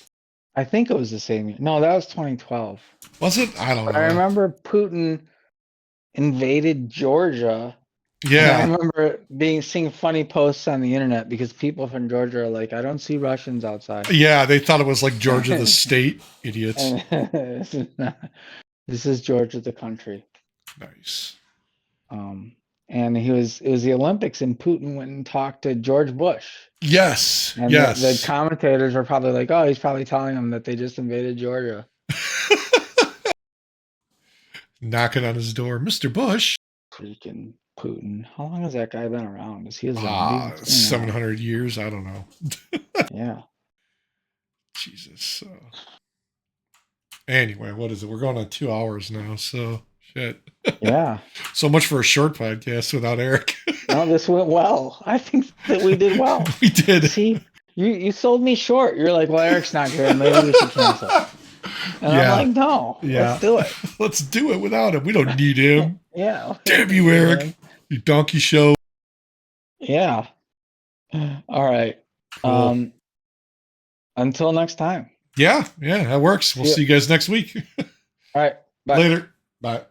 I think it was the same year. No, that was 2012. Was it? I don't know. I remember Putin invaded Georgia. Yeah. And I remember seeing funny posts on the internet because people from Georgia are like, I don't see Russians outside. Yeah, they thought it was like Georgia the state. Idiots. This is Georgia the country. Nice. And it was the Olympics, and Putin went and talked to George Bush. Yes. And yes. the commentators were probably like, oh, he's probably telling them that they just invaded Georgia. Knocking on his door. Mr. Bush. Freaking Putin. How long has that guy been around? Is he a zombie? 700 years. I don't know. Yeah. Jesus. Anyway, what is it? We're going on 2 hours now. So shit. Yeah. So much for a short podcast without Erik. No, this went well. I think that we did well. We did. See, you sold me short. You're like, well, Erik's not here. Maybe we should cancel. And I'm like, no, let's do it. Let's do it without him. We don't need him. Yeah. Damn you, Erik. You donkey show. Yeah. All right. Cool. Until next time. Yeah, that works. We'll see you guys next week. All right. Bye. Later. Bye.